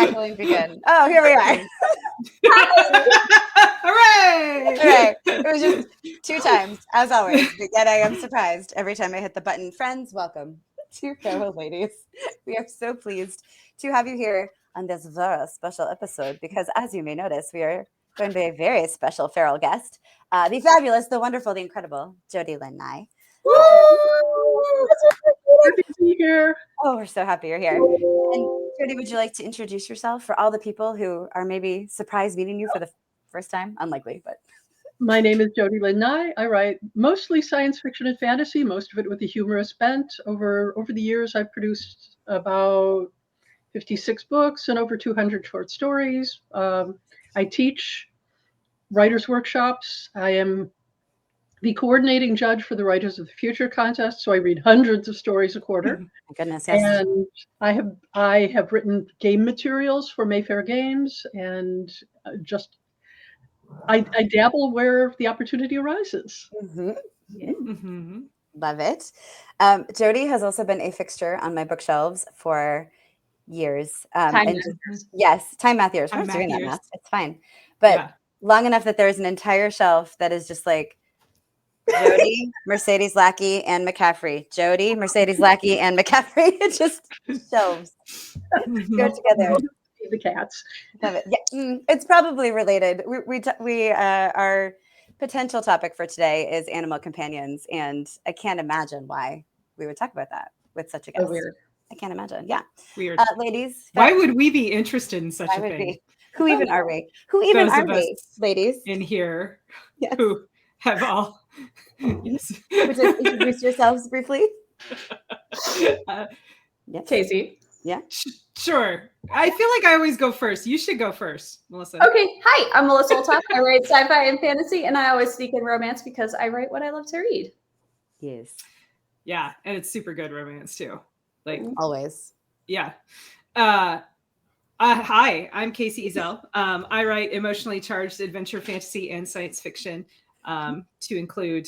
cackling begin. Oh, here we are. Hooray! Hooray. It was just 2 times, as always. But yet I am surprised every time I hit the button. Friends, welcome to Feral Ladies. We are so pleased to have you here on this very special episode because, as you may notice, we are going to be a very special feral guest, the fabulous, the wonderful, the incredible Jody Lynn Nye. Woo! Happy to be here. Oh, we're so happy you're here. And Jody, would you like to introduce yourself for all the people who are maybe surprised meeting you for the first time? Unlikely, but. My name is Jody Lynn Nye. I write mostly science fiction and fantasy, most of it with a humorous bent. Over the years, I've produced about 56 books and over 200 short stories. I teach writers' workshops. I am the coordinating judge for the Writers of the Future contest, so I read hundreds of stories a quarter. My goodness, yes. And I have written game materials for Mayfair Games, and I dabble where the opportunity arises. Mm-hmm. Yeah. Mm-hmm. Love it. Jody has also been a fixture on my bookshelves for years. Yes, time math years. We're doing that math. It's fine. But long enough that there's an entire shelf that is just like Jody, Mercedes Lackey, and McCaffrey. Jody, Mercedes Lackey, and McCaffrey. It just shelves go together. The cats. Love it. Yeah, it's probably related. Our potential topic for today is animal companions, and I can't imagine why we would talk about that with such a guest. Oh, weird. I can't imagine. Yeah. Weird. Ladies. Why would we be interested in such a thing? Who even are we? Who even are we, ladies? In here who have all... Yes. Would you introduce yourselves briefly? Yes. Kacey. Yeah. Sure. I feel like I always go first. You should go first, Melissa. Okay. Hi, I'm Melissa Olthoff. I write sci-fi and fantasy, and I always sneak in romance because I write what I love to read. Yes. Yeah, and it's super good romance too. Like always. Yeah. Hi, I'm Kacey Ezell. I write emotionally charged adventure, fantasy, and science fiction, to include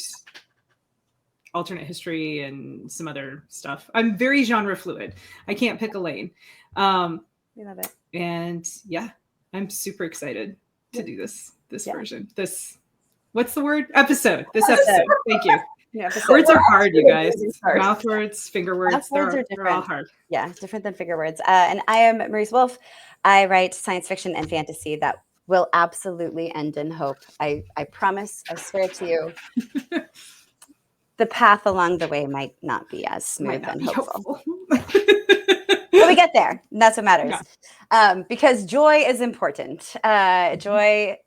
alternate history and some other stuff. I'm very genre fluid. I can't pick a lane. We love it. And yeah, I'm super excited to do this version. What's the word? Episode. This episode. Thank you. Yeah, words are hard, you guys. Mouth words, finger words, they're all hard. Yeah, different than finger words. And I am Marisa Wolf. I write science fiction and fantasy that will absolutely end in hope. I promise, I swear to you. The path along the way might not be as smooth and hopeful. But we get there, and that's what matters. Yeah. Because joy is important. Joy,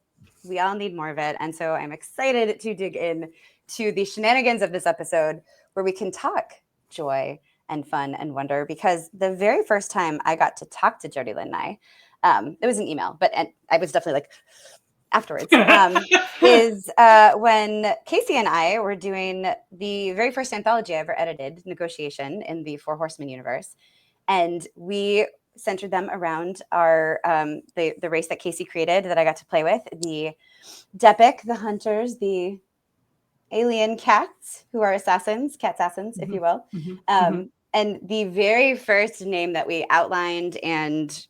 we all need more of it. And so I'm excited to dig in to the shenanigans of this episode where we can talk joy and fun and wonder. Because the very first time I got to talk to Jody Lynn Nye, it was an email, but I was definitely like, afterwards, is when Kacey and I were doing the very first anthology I ever edited, Negotiation, in the Four Horsemen universe. And we centered them around our the race that Kacey created that I got to play with, the Depic, the Hunters, the alien cats who are assassins, cat assassins, if you will. And the very first name that we outlined and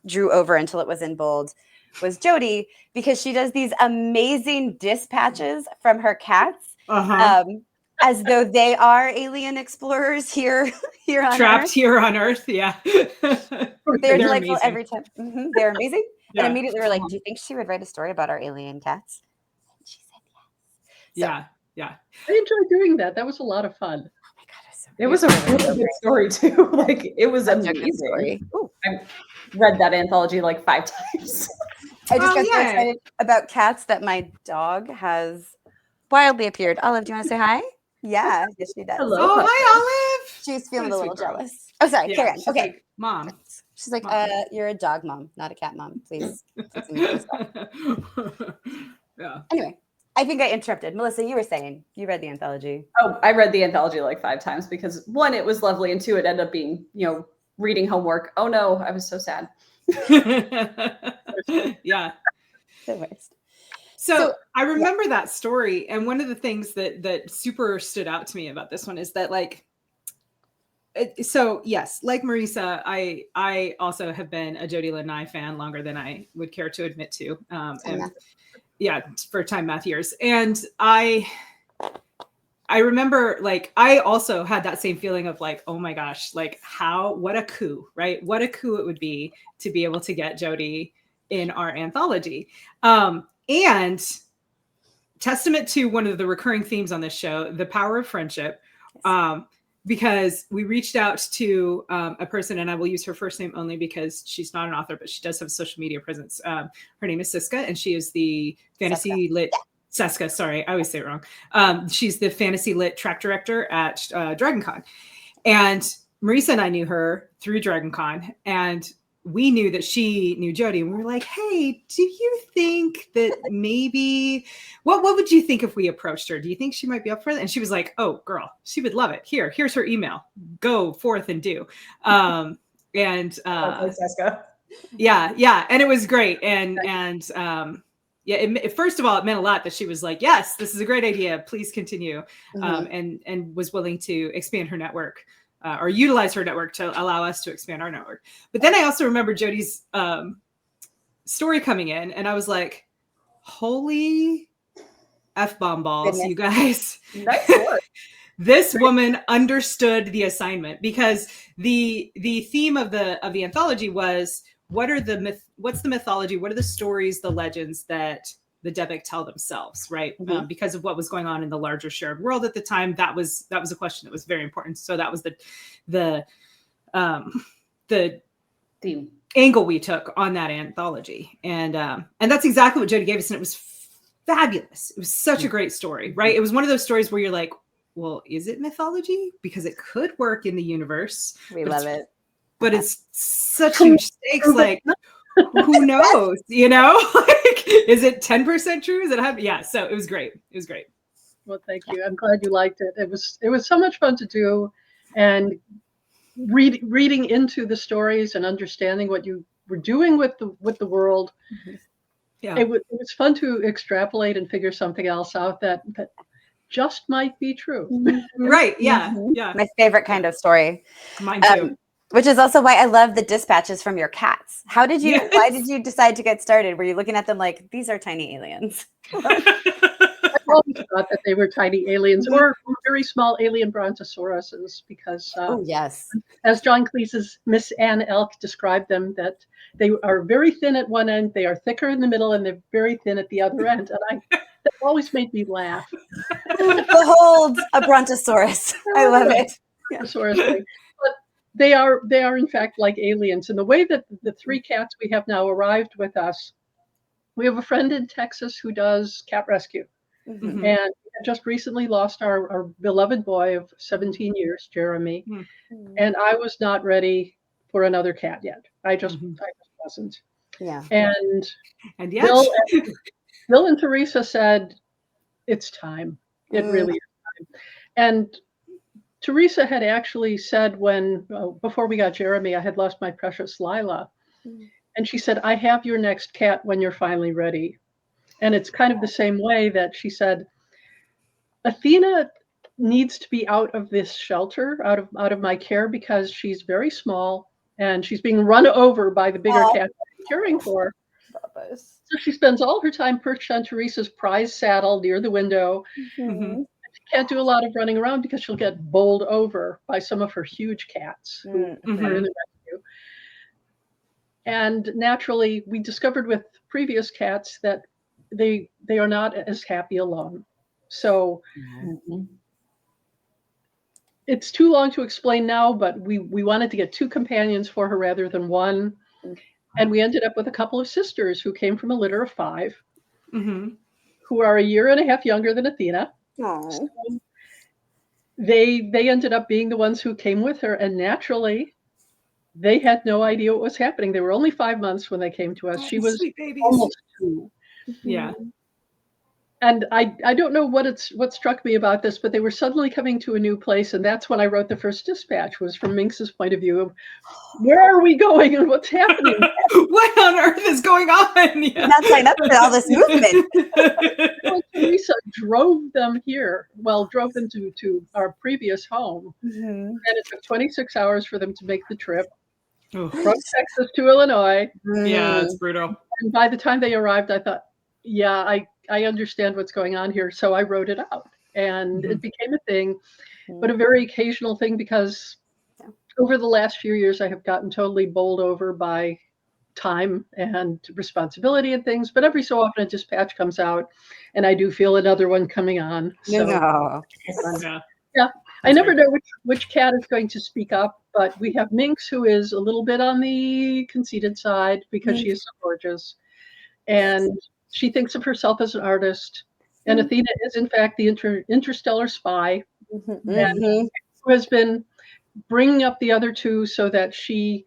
drew over until it was in bold was Jody, because she does these amazing dispatches from her cats, as though they are alien explorers here on trapped Earth. Here on Earth. Yeah, they're delightful amazing. Every time. They're amazing. Yeah. And immediately we're like, "Do you think she would write a story about our alien cats?" And she said yes. So, yeah. I enjoyed doing that. That was a lot of fun. Oh my god, it was a really good story too. Like it was amazing. I read that anthology like 5 times. I just got so excited about cats that my dog has wildly appeared. Olive, do you want to say hi? Yeah, yes, she does. Hello. Oh, hi, Olive. She's feeling a little jealous. Oh, sorry, carry on. Okay, like, Mom. She's like, you're a dog mom, not a cat mom. Please. Yeah. Anyway, I think I interrupted. Melissa, you were saying you read the anthology. Oh, I read the anthology like 5 times because 1, it was lovely, and 2, it ended up being, reading homework. Oh no, I was so sad. Yeah. The worst. So I remember that story, and one of the things that super stood out to me about this one is that, like, So yes, like Marisa, I also have been a Jody Lynn Nye fan longer than I would care to admit to. And yeah, for time math years. And I remember, like, I also had that same feeling of like, oh my gosh, like what a coup, right? What a coup it would be to be able to get Jody in our anthology. And testament to one of the recurring themes on this show, the power of friendship. Because we reached out to a person, and I will use her first name only because she's not an author, but she does have a social media presence. Her name is Siska, and she is the fantasy lit. Seska, sorry, I always say it wrong. She's the fantasy lit track director at DragonCon. And Marisa and I knew her through DragonCon, and we knew that she knew Jody. And we were like, hey, do you think that maybe, what would you think if we approached her? Do you think she might be up for it? And she was like, oh, girl, she would love it. Here's her email. Go forth and do. Yeah. And it was great. Yeah, first of all, it meant a lot that she was like, yes, this is a great idea. Please continue. And was willing to expand her network or utilize her network to allow us to expand our network. But then I also remember Jody's story coming in, and I was like, holy F-bomb balls, you guys. Nice work. This woman understood the assignment, because the theme of the anthology was, what's the mythology? What are the stories, the legends that the Debic tell themselves, right? Because of what was going on in the larger shared world at the time, that was a question that was very important. So that was the theme angle we took on that anthology, and that's exactly what Jody gave us, and it was fabulous. It was such a great story, right? It was one of those stories where you're like, well, is it mythology? Because it could work in the universe. We love it. But it's such huge stakes, like, who knows, like, is it 10% true? Is it yeah, so it was great. It was great. Well, thank you. I'm glad you liked it. It was so much fun to do, and reading into the stories and understanding what you were doing with the world. Yeah, it was fun to extrapolate and figure something else out that just might be true. Right. Yeah. Yeah. My favorite kind of story. Mine too. Which is also why I love the dispatches from your cats. Why did you decide to get started? Were you looking at them like, these are tiny aliens? I always thought that they were tiny aliens or very small alien brontosauruses, because yes, as John Cleese's Miss Anne Elk described them, that they are very thin at one end, they are thicker in the middle, and they're very thin at the other end. And that always made me laugh. Behold a brontosaurus. I love it. But they are in fact like aliens. And the way that the 3 cats we have now arrived with us, we have a friend in Texas who does cat rescue. And we just recently lost our beloved boy of 17 years, Jeremy. And I was not ready for another cat yet. I just wasn't. Yeah. And yet Bill and Teresa said, it's time. It really is time. And Teresa had actually said before we got Jeremy, I had lost my precious Lila. And she said, I have your next cat when you're finally ready. And it's kind of the same way that she said, Athena needs to be out of this shelter, out of my care, because she's very small and she's being run over by the bigger cat I'm caring for. So she spends all her time perched on Teresa's prize saddle near the window. She can't do a lot of running around because she'll get bowled over by some of her huge cats who are in the rescue. And naturally, we discovered with previous cats that they are not as happy alone. So it's too long to explain now, but we wanted to get 2 companions for her rather than 1. And we ended up with a couple of sisters who came from a litter of 5, who are a year and a half younger than Athena. So they ended up being the ones who came with her, and naturally, they had no idea what was happening. They were only 5 months when they came to us. She was almost 2. Yeah. And I don't know what struck me about this, but they were suddenly coming to a new place, and that's when I wrote the first dispatch, was from Minx's point of view of where are we going and what's happening. What on earth is going on? Did not sign up for all this movement. Well, Marisa drove them here. Well, drove them to our previous home, and it took 26 hours for them to make the trip Oh, from Texas to Illinois. yeah, it's brutal. And by the time they arrived, I thought, yeah, I understand what's going on here. So I wrote it out, and it became a thing, but a very occasional thing, because over the last few years, I have gotten totally bowled over by time and responsibility and things. But every so often, a dispatch comes out, and I do feel another one coming on. So No. Yeah. I never know which cat is going to speak up, but we have Minx, who is a little bit on the conceited side because she is so gorgeous, and she thinks of herself as an artist. And Athena is, in fact, the interstellar spy, and who has been bringing up the other two so that she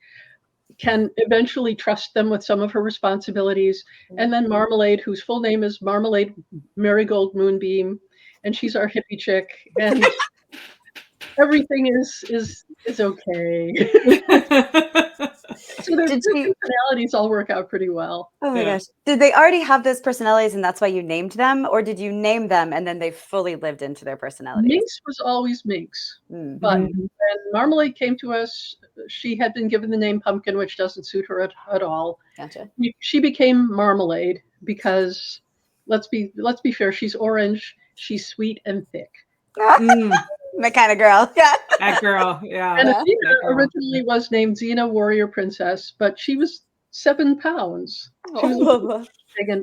can eventually trust them with some of her responsibilities. And then Marmalade, whose full name is Marmalade Marigold Moonbeam, and she's our hippie chick, and everything is okay. So their personalities all work out pretty well. Oh my gosh. Did they already have those personalities and that's why you named them? Or did you name them and then they fully lived into their personalities? Minx was always Minx. But when Marmalade came to us, she had been given the name Pumpkin, which doesn't suit her at all. Gotcha. She became Marmalade because, let's be fair, she's orange, she's sweet and thick. My kind of girl. Yeah. That girl. Yeah. And Athena originally was named Xena Warrior Princess, but she was 7 pounds. She was a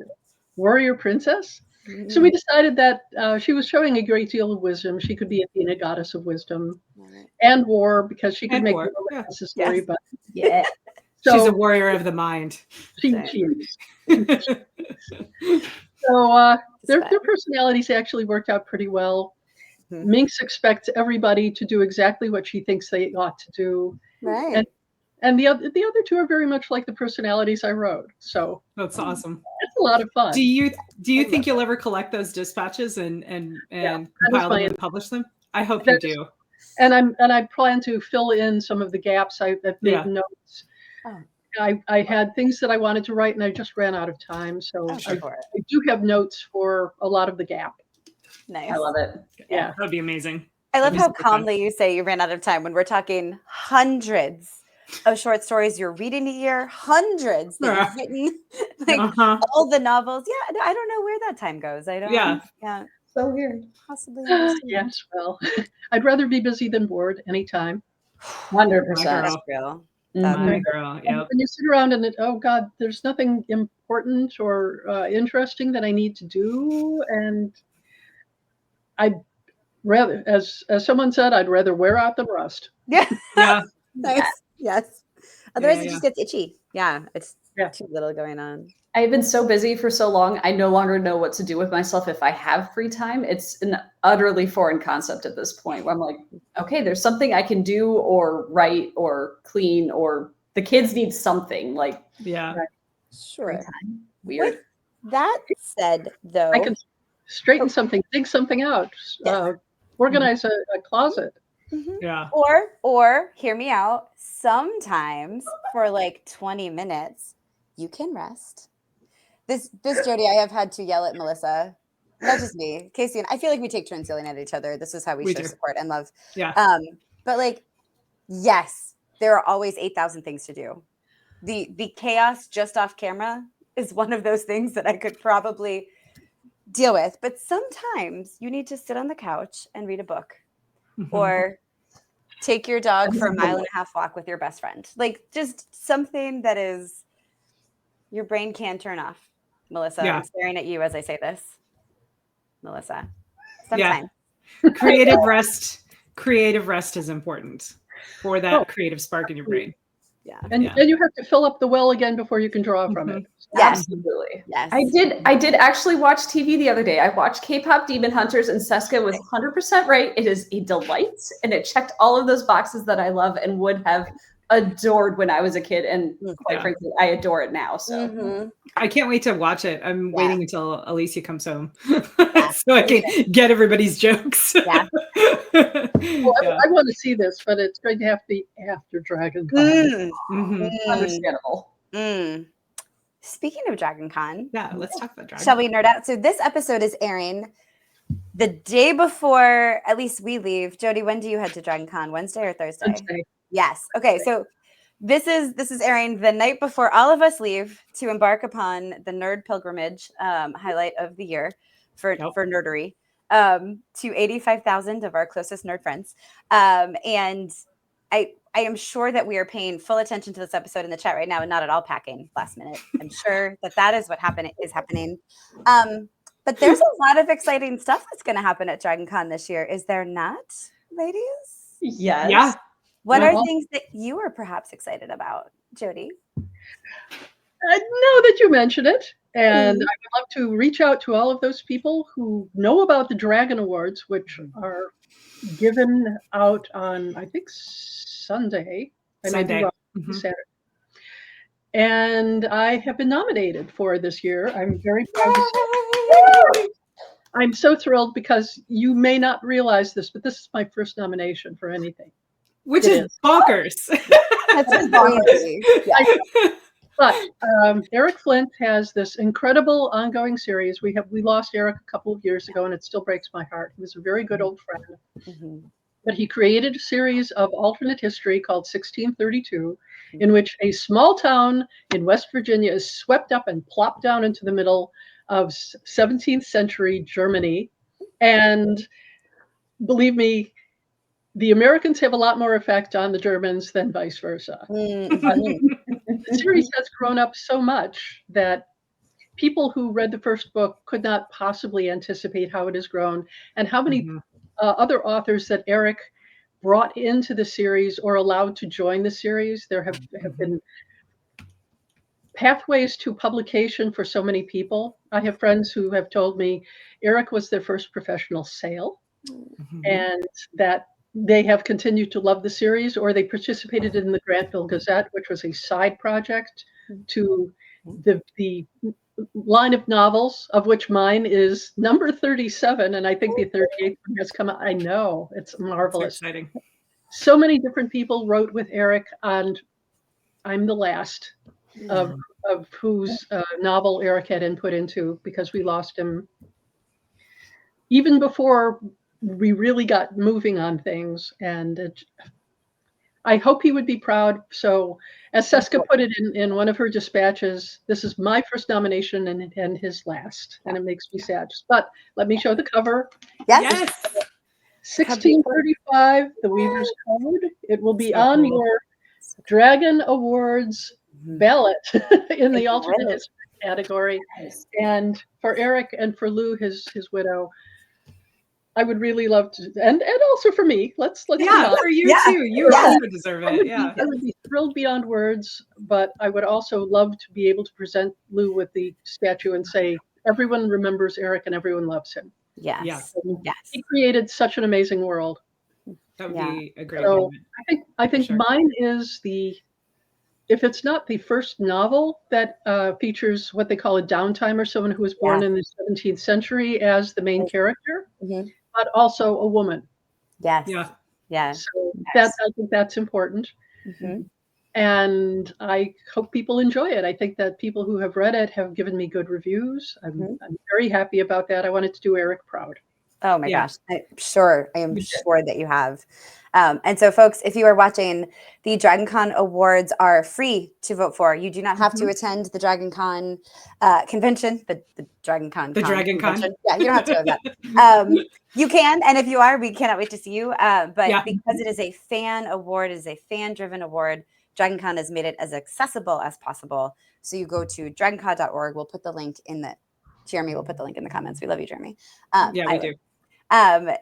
warrior princess. So we decided that she was showing a great deal of wisdom. She could be Athena, goddess of wisdom, and war, because she could make war necessary. But so, she's a warrior of the mind. She is. So their personalities actually worked out pretty well. Minx expects everybody to do exactly what she thinks they ought to do. Right. And the other two are very much like the personalities I wrote. So that's awesome. It's a lot of fun. Do you think you'll ever collect those dispatches and compile them and publish them? I hope you do. And I plan to fill in some of the gaps. I've made notes. I had things that I wanted to write and I just ran out of time. So I do have notes for a lot of the gap. Nice. I love it. Yeah. That'd be amazing. I love how calmly you say you ran out of time when we're talking hundreds of short stories you're reading a year, hundreds that you've written, all the novels. Yeah, I don't know where that time goes. I don't. Yeah. So weird. Possibly. Yes. Well, I'd rather be busy than bored anytime. 100%. Real. My girl. Yep. When you sit around and oh God, there's nothing important or interesting that I need to do, and I'd rather, as someone said, I'd rather wear out than rust. Yeah. Yeah. Nice. Yes. Otherwise, it just gets itchy. Yeah. It's too little going on. I've been so busy for so long. I no longer know what to do with myself if I have free time. It's an utterly foreign concept at this point where I'm like, okay, there's something I can do or write or clean, or the kids need something like. Yeah. Sure. Weird. With that said, though, I can straighten something, dig something out, organize a closet. Yeah. Or hear me out. Sometimes for like 20 minutes, you can rest. This Jody, I have had to yell at Melissa. Not just me, Kacey, and I feel like we take turns yelling at each other. This is how we show support and love. Yeah. But like, yes, there are always 8,000 things to do. The chaos just off camera is one of those things that I could probably deal with. But sometimes you need to sit on the couch and read a book, or take your dog for a 1.5 mile walk with your best friend. Like just something that is your brain can turn off. Melissa, I'm staring at you as I say this. Melissa, sometimes. Creative rest is important for that creative spark in your brain. Yeah. And you have to fill up the well again before you can draw from it. Yes. Absolutely. Yes. I did actually watch TV the other day. I watched K-pop Demon Hunters, and Seska was 100% right. It is a delight, and it checked all of those boxes that I love and would have adored when I was a kid, and quite Yeah. frankly, I adore it now. So Mhm. I can't wait to watch it. I'm Yeah. waiting until Alicia comes home Yeah. so I can get everybody's jokes. Yeah. Well, Yeah. I want to see this, but it's going to have to be after Dragon Con. Mm. Mhm. understandable. Mm. Speaking of Dragon Con, Yeah, let's talk about Dragon. shall we nerd out? So this episode is airing the day before, at least we leave. Jody, when do you head to Dragon Con? Wednesday or Thursday? Wednesday. Yes. Okay. So this is airing the night before all of us leave to embark upon the nerd pilgrimage, highlight of the year for nerdery, to 85,000 of our closest nerd friends. And I am sure that we are paying full attention to this episode in the chat right now and not at all packing last minute. I'm sure that is what is happening. But there's a lot of exciting stuff that's going to happen at Dragon Con this year. Is there not, ladies? Yes. Yeah. What Yeah. are things that you are perhaps excited about, Jody? I know that you mentioned it, and I would love to reach out to all of those people who know about the Dragon Awards, which are given out on, I think, Sunday. I may be Sunday. wrong, Mhm. Saturday. And I have been nominated for this year. I'm very proud to say. I'm so thrilled because you may not realize this, but this is my first nomination for anything. Which It is bonkers. That's crazy. But Eric Flint has this incredible ongoing series. We lost Eric a couple of years ago, and it still breaks my heart. He was a very good old friend. Mhm. But he created a series of alternate history called 1632, in which a small town in West Virginia is swept up and plopped down into the middle of 17th century Germany. And believe me, the Americans have a lot more effect on the Germans than vice versa. Mhm. The series has grown up so much that people who read the first book could not possibly anticipate how it has grown and how many Mhm. other authors that Eric brought into the series or allowed to join the series. There have been pathways to publication for so many people. I have friends who have told me Eric was their first professional sale, Mhm. and that they have continued to love the series, or they participated in the Grantville Gazette, which was a side project to the line of novels, of which mine is number 37, and I think the 38th one has come out. I know, it's So marvelous. exciting. So many different people wrote with Eric, and I'm the last of whose novel Eric had input into, because we lost him even before we really got moving on things. And I hope he would be proud. So, as Seska put it in one of her dispatches, this is my first nomination and his last, and it makes me sad. But let me show the cover. Yes. 1635, The Weaver's Code. It will be So on cool. your Dragon Awards ballot in the alternate history category. And for Eric and for Lou, his widow, I would really love to, and also for me. Let's be Yeah, honest. for you too. You also deserve it. Yeah. I would be thrilled beyond words, but I would also love to be able to present Lou with the statue and say, everyone remembers Eric and everyone loves him. Yes. Yes. Yes. He created such an amazing world. That would Yeah. be a great So moment. I think sure. mine is if it's not the first novel that features what they call a downtimer, someone who was born in the 17th century as the main character, Mhm. but also a woman. Yes. Yeah. Yeah. So I think that's important. Mhm. And I hope people enjoy it. I think that people who have read it have given me good reviews. I'm very happy about that. I wanted to do Eric proud. Oh my Yeah. gosh. I am sure that you have. And so folks, if you are watching, the Dragon Con Awards are free to vote for. You do not have to attend the Dragon Con convention, but the Dragon Con Dragon Con. convention. Yeah, you don't have to go to that. You can, and if you are, we cannot wait to see you. But because it is a fan award, it is a fan-driven award, Dragon Con has made it as accessible as possible. So you go to dragoncon.org. We'll put the link in Jeremy will put the link in the comments. We love you, Jeremy. Yeah, we do.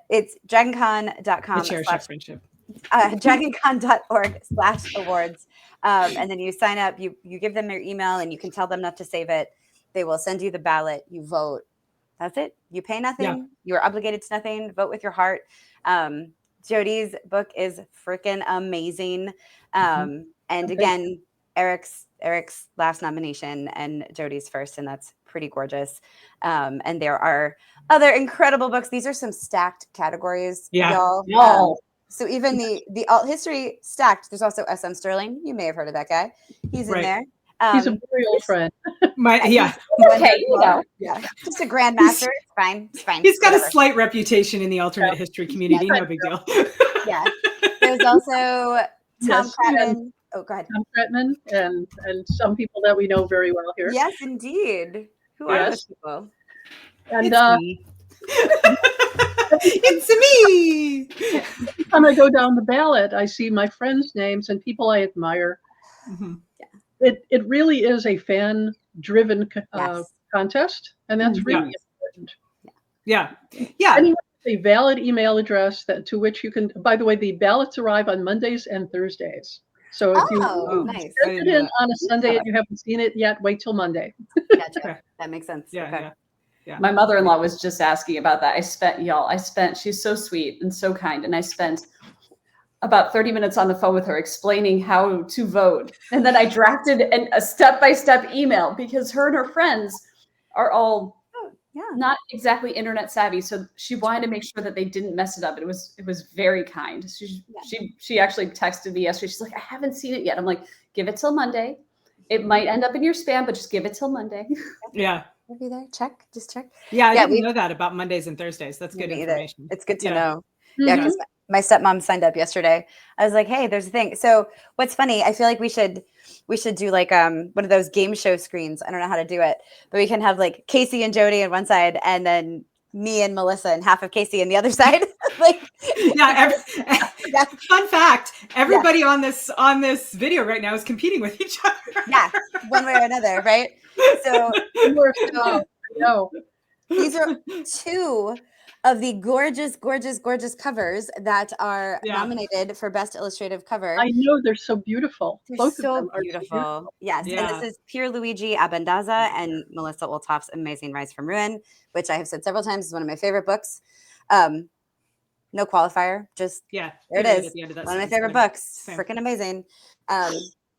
It's dragoncon.com We cherish our friendship. dragoncon.org/awards. And then you sign up, you give them your email, and you can tell them not to save it. They will send you the ballot. You vote. That's it. You pay nothing. Yeah. You are obligated to nothing. Vote with your heart. Jody's book is freaking amazing. And Okay. again, Eric's last nomination and Jody's first, and that's pretty gorgeous. And there are other incredible books. These are some stacked categories, y'all. No. So even the alt history stacked. There's also S.M. Sterling. You may have heard of that guy. He's in Right. there. He's a very old friend. Okay, you know. Yeah, just a grandmaster. It's fine. It's fine. He's got Whatever. a slight reputation in the alternate history community. No big deal. Yeah. There's also Tom Yes, Cratman. Oh, go ahead. Tom Cratman and some people that we know very well here. Yes, indeed. Who are those Yes. people? And It's me. It's me. every time I go down the ballot, I see my friends' names and people I admire. Mhm. It really is a fan-driven Yes. contest, and that's really important. Yeah. Anyone with a valid email address to which you can. By the way, the ballots arrive on Mondays and Thursdays. So if you Nice. send it in on a Sunday and you haven't seen it yet, wait till Monday. Gotcha. That makes sense. Okay. Yeah. My mother-in-law was just asking about that. She's so sweet and so kind. And I spent about 30 minutes on the phone with her explaining how to vote. And then I drafted a step-by-step email because her and her friends are all not exactly internet savvy. So she wanted to make sure that they didn't mess it up. It was very kind. She actually texted me yesterday. She's like, I haven't seen it yet. I'm like, give it till Monday. It might end up in your spam, but just give it till Monday. Yeah. We'll be there. Just check. Yeah, I didn't know that about Mondays and Thursdays. That's good information. It's good to know. Mhm. Yeah, because my stepmom signed up yesterday. I was like, hey, there's a thing. So what's funny, I feel like we should do like one of those game show screens. I don't know how to do it, but we can have like Kacey and Jody on one side and then me and Melissa and half of Kacey on the other side. Like fun fact, everybody on this video right now is competing with each other. Yeah, one way or another, right? So No. these are two of the gorgeous, gorgeous, gorgeous covers that are nominated for Best Illustrative Cover. I know, they're so beautiful. They're Both so of them are beautiful. Yes, Yeah. and this is Pierluigi Abendaza and Melissa Olthoff's amazing Rise from Ruin, which I have said several times is one of my favorite books. No qualifier, just there it is. One of my favorite books. Freaking amazing.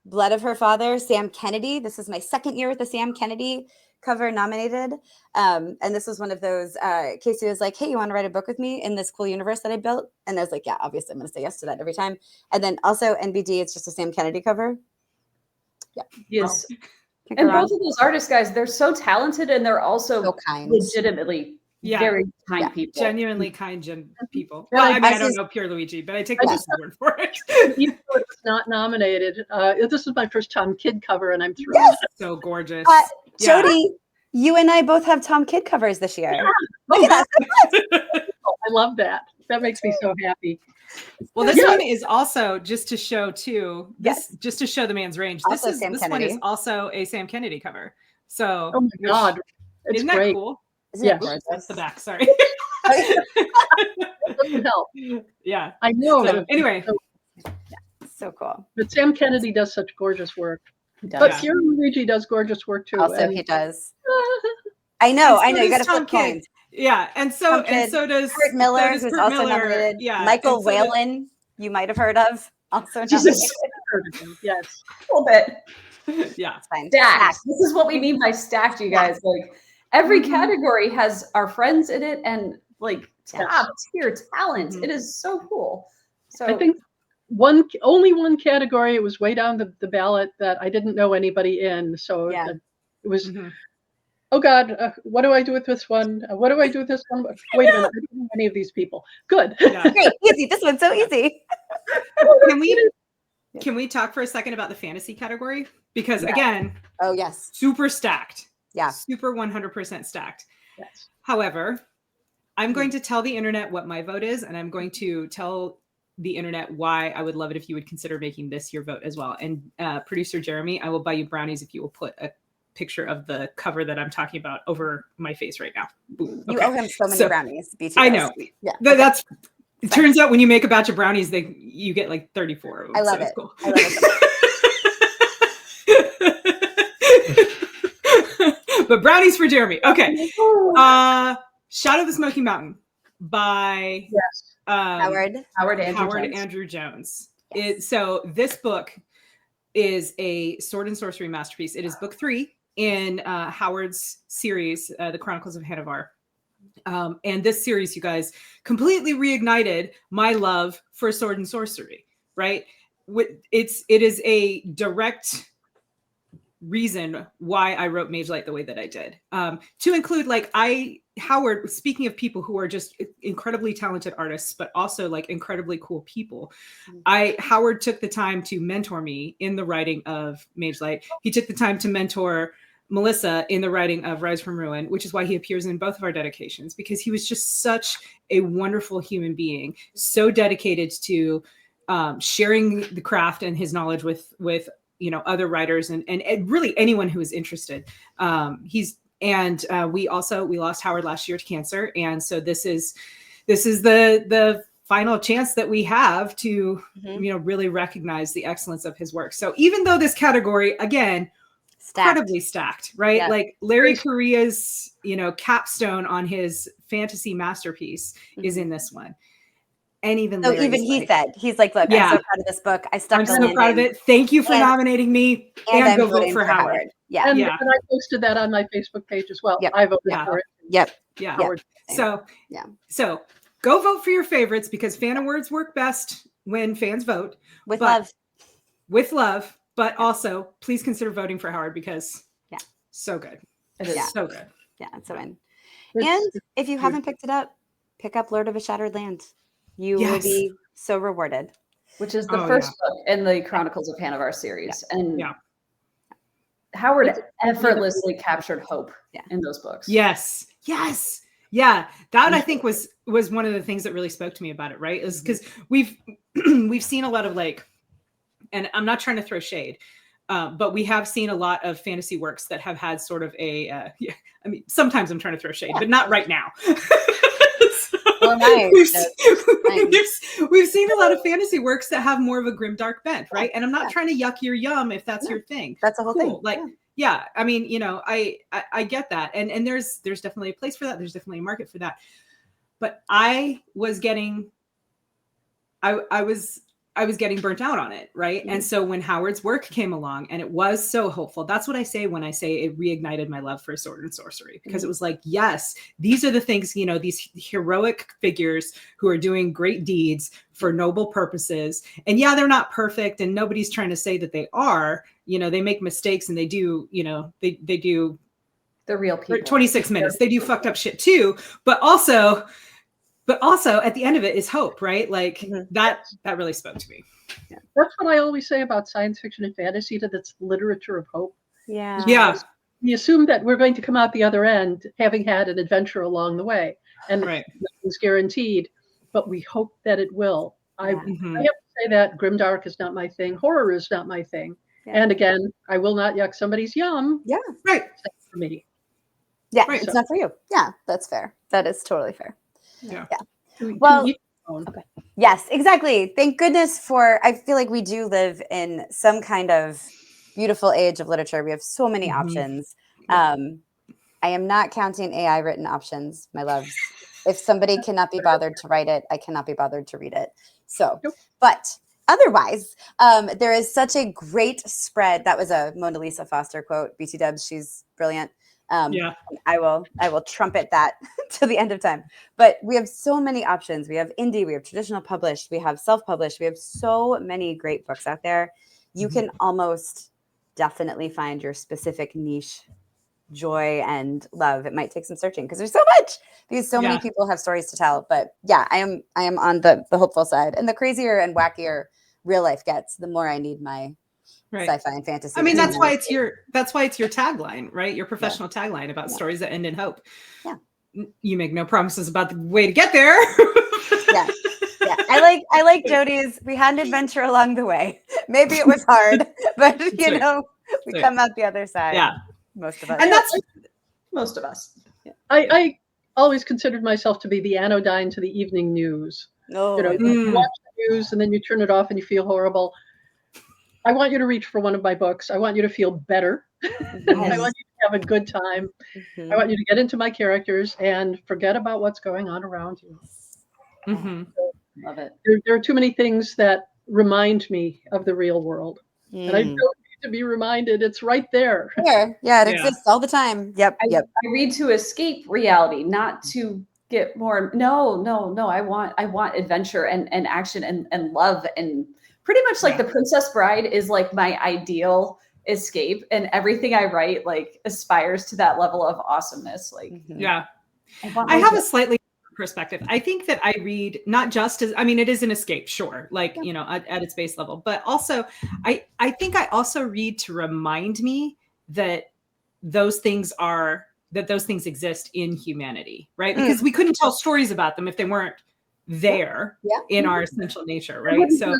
Blood of Her Father, Sam Kennedy. This is my second year with the Sam Kennedy cover nominated. And this was one of those, Kacey was like, hey, you want to write a book with me in this cool universe that I built? And I was like, yeah, obviously I'm going to say yes to that every time. And then also NBD, it's just a Sam Kennedy cover. Yeah. Yes. And both of those artists, guys, they're so talented and they're also so kind. Legitimately very kind people. Genuinely kind people. Well, I mean, I don't know Pierluigi, but I take Melissa's word for it. Even though it's not nominated, this is my first Tom Kidd cover, and I'm thrilled. Yes! So gorgeous. Jody, you and I both have Tom Kidd covers this year. Yeah. Look at that. I love that. That makes me so happy. Well, this one is also, just to show too, just to show the man's range. This one is also a Sam Kennedy cover. So, oh my God, it's isn't great. that cool? Yeah, that's the back. Sorry. That doesn't help. Yeah, I know. So, anyway, so cool. But Sam Kennedy does such gorgeous work. But Pierluigi does gorgeous work too. Also, he does. I know. You got to flip coins. Yeah, and so does Kurt Miller, who's Kurt also Miller. nominated. Yeah, Michael Whalen, you might have heard of, also nominated. Yes, a little bit. Yeah, stacked. This is what we mean by stacked, you guys. Like every category has our friends in it, and like top tier talent. It is so cool. So I think only one category. It was way down the ballot that I didn't know anybody in. So it was. Oh God, what do I do with this one? What do I do with this one? Wait a minute, I don't know any of these people. Good. Yeah. Great, easy. This one's so easy. Can we talk for a second about the fantasy category? Because again, super stacked. Yeah. Super 100% stacked. Yes. However, I'm going to tell the internet what my vote is, and I'm going to tell the internet why I would love it if you would consider making this your vote as well. And producer Jeremy, I will buy you brownies if you will put a picture of the cover that I'm talking about over my face right now. Boom. You owe him so many brownies. BTS. I know. Yeah. That's. It turns out when you make a batch of brownies, you get like 34 of them. I love it. Cool. I love it. But brownies for Jeremy. Okay. Shadow of the Smoky Mountain by Howard Andrew Jones. So this book, is a sword and sorcery masterpiece. It is book 3 in Howard's series, The Chronicles of Hanavar. And this series, you guys, completely reignited my love for sword and sorcery, right? It is a direct reason why I wrote Mage Light the way that I did. To include, like, Howard, speaking of people who are just incredibly talented artists, but also like incredibly cool people, Howard took the time to mentor me in the writing of Mage Light. He took the time to mentor Melissa in the writing of Rise from Ruin, which is why he appears in both of our dedications, because he was just such a wonderful human being, so dedicated to sharing the craft and his knowledge with other writers and really anyone who is interested. We lost Howard last year to cancer, and so this is the final chance that we have to really recognize the excellence of his work. So even though this category, again, incredibly stacked, right? Yeah. Like Larry Correia's capstone on his fantasy masterpiece is in this one. And even so Larry's even he said, he's like, look, I'm so proud of this book. I stuck I'm the so landing. proud of it. Thank you for nominating me, and go I'm vote for Howard. Yeah. And I posted that on my Facebook page as well. Yep. I voted for it. Yep. Yeah. Howard. So go vote for your favorites, because fan awards work best when fans vote With love. But also, please consider voting for Howard, because so good. It is so good. Yeah, it's a win. And if you haven't picked it up, pick up Lord of a Shattered Land. You will be so rewarded. Which is the first book in the Chronicles of Hanavar series. And Howard effortlessly captured hope in those books. Yes. Yeah. That I think was one of the things that really spoke to me about it, right? Is because we've seen a lot of, like, and I'm not trying to throw shade, but we have seen a lot of fantasy works that have had sort of a, sometimes I'm trying to throw shade, but not right now. We've seen a lot of fantasy works that have more of a grimdark bent, right? And I'm not trying to yuck your yum if that's your thing. That's the whole thing. Like, I mean, I get that. And there's definitely a place for that. There's definitely a market for that. But I was getting burnt out on it, right? And so when Howard's work came along, and it was so hopeful, that's what I say when I say it reignited my love for sword and sorcery, because it was like, yes, these are the things, these heroic figures who are doing great deeds for noble purposes. And they're not perfect, and nobody's trying to say that they are. They make mistakes, and they do, they do. They're real people. 26 minutes. They do fucked up shit too, but also at the end of it is hope, right? Like that really spoke to me. Yeah. That's what I always say about science fiction and fantasy, that it's literature of hope. Yeah. We assume that we're going to come out the other end having had an adventure along the way, and nothing's guaranteed, but we hope that it will. I have to say that grimdark is not my thing. Horror is not my thing. And again, I will not yuck somebody's yum. Yeah. Right. For me. Yeah. It's not for you. Yeah. That's fair. That is totally fair. Yeah. Well, yes, exactly. Thank goodness I feel like we do live in some kind of beautiful age of literature. We have so many options. I am not counting AI written options, my loves. If somebody cannot be bothered to write it, I cannot be bothered to read it. So, but otherwise, there is such a great spread. That was a Mona Lisa Foster quote. BT Dubs, she's brilliant. I will trumpet that to the end of time. But we have so many options. We have indie, we have traditional published, we have self-published. We have so many great books out there. You can almost definitely find your specific niche joy and love. It might take some searching, because there's so much, because so many people have stories to tell. But I am on the hopeful side. And the crazier and wackier real life gets, the more I need my sci-fi and fantasy. I mean, that's why it's your tagline, right? Your professional tagline about stories that end in hope. Yeah. You make no promises about the way to get there. Yeah. I like Jody's. We had an adventure along the way. Maybe it was hard, but we come out the other side. Yeah. Most of us. And that's most of us. Yeah. I always considered myself to be the anodyne to the evening news. You watch the news and then you turn it off and you feel horrible. I want you to reach for one of my books. I want you to feel better. I want you to have a good time. I want you to get into my characters and forget about what's going on around you. Love it. There are too many things that remind me of the real world. And I don't need to be reminded, it's right there. Yeah, it Yeah. exists all the time. Yep. I read to escape reality, not to get more. No. I want adventure and action and love, and pretty much like the Princess Bride is like my ideal escape, and everything I write like aspires to that level of awesomeness. Like, Yeah. I have a slightly different perspective. I think that I read not just as, I mean, it is an escape, sure, like, you know, at its base level, but also I think I also read to remind me that those things exist in humanity, right? Because we couldn't tell stories about them if they weren't there in our essential nature, right? So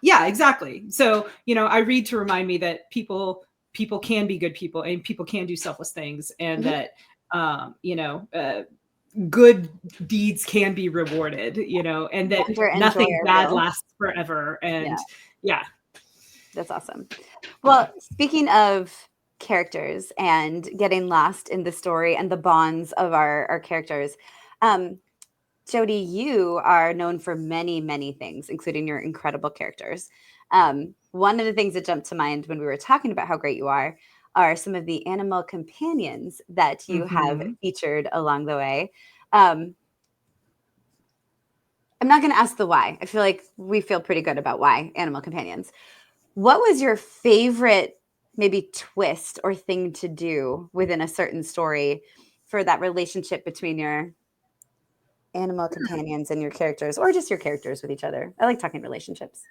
yeah, exactly. So, you know, I read to remind me that people can be good people, and people can do selfless things, and that good deeds can be rewarded, you know, and that nothing bad lasts forever. And that's awesome. Well, speaking of characters and getting lost in the story and the bonds of our characters, Jody, you are known for many, many things, including your incredible characters. One of the things that jumped to mind when we were talking about how great you are some of the animal companions that you have featured along the way. I'm not going to ask the why. I feel like we feel pretty good about why animal companions. What was your favorite maybe twist or thing to do within a certain story for that relationship between your animal companions and your characters, or just your characters with each other? I like talking relationships.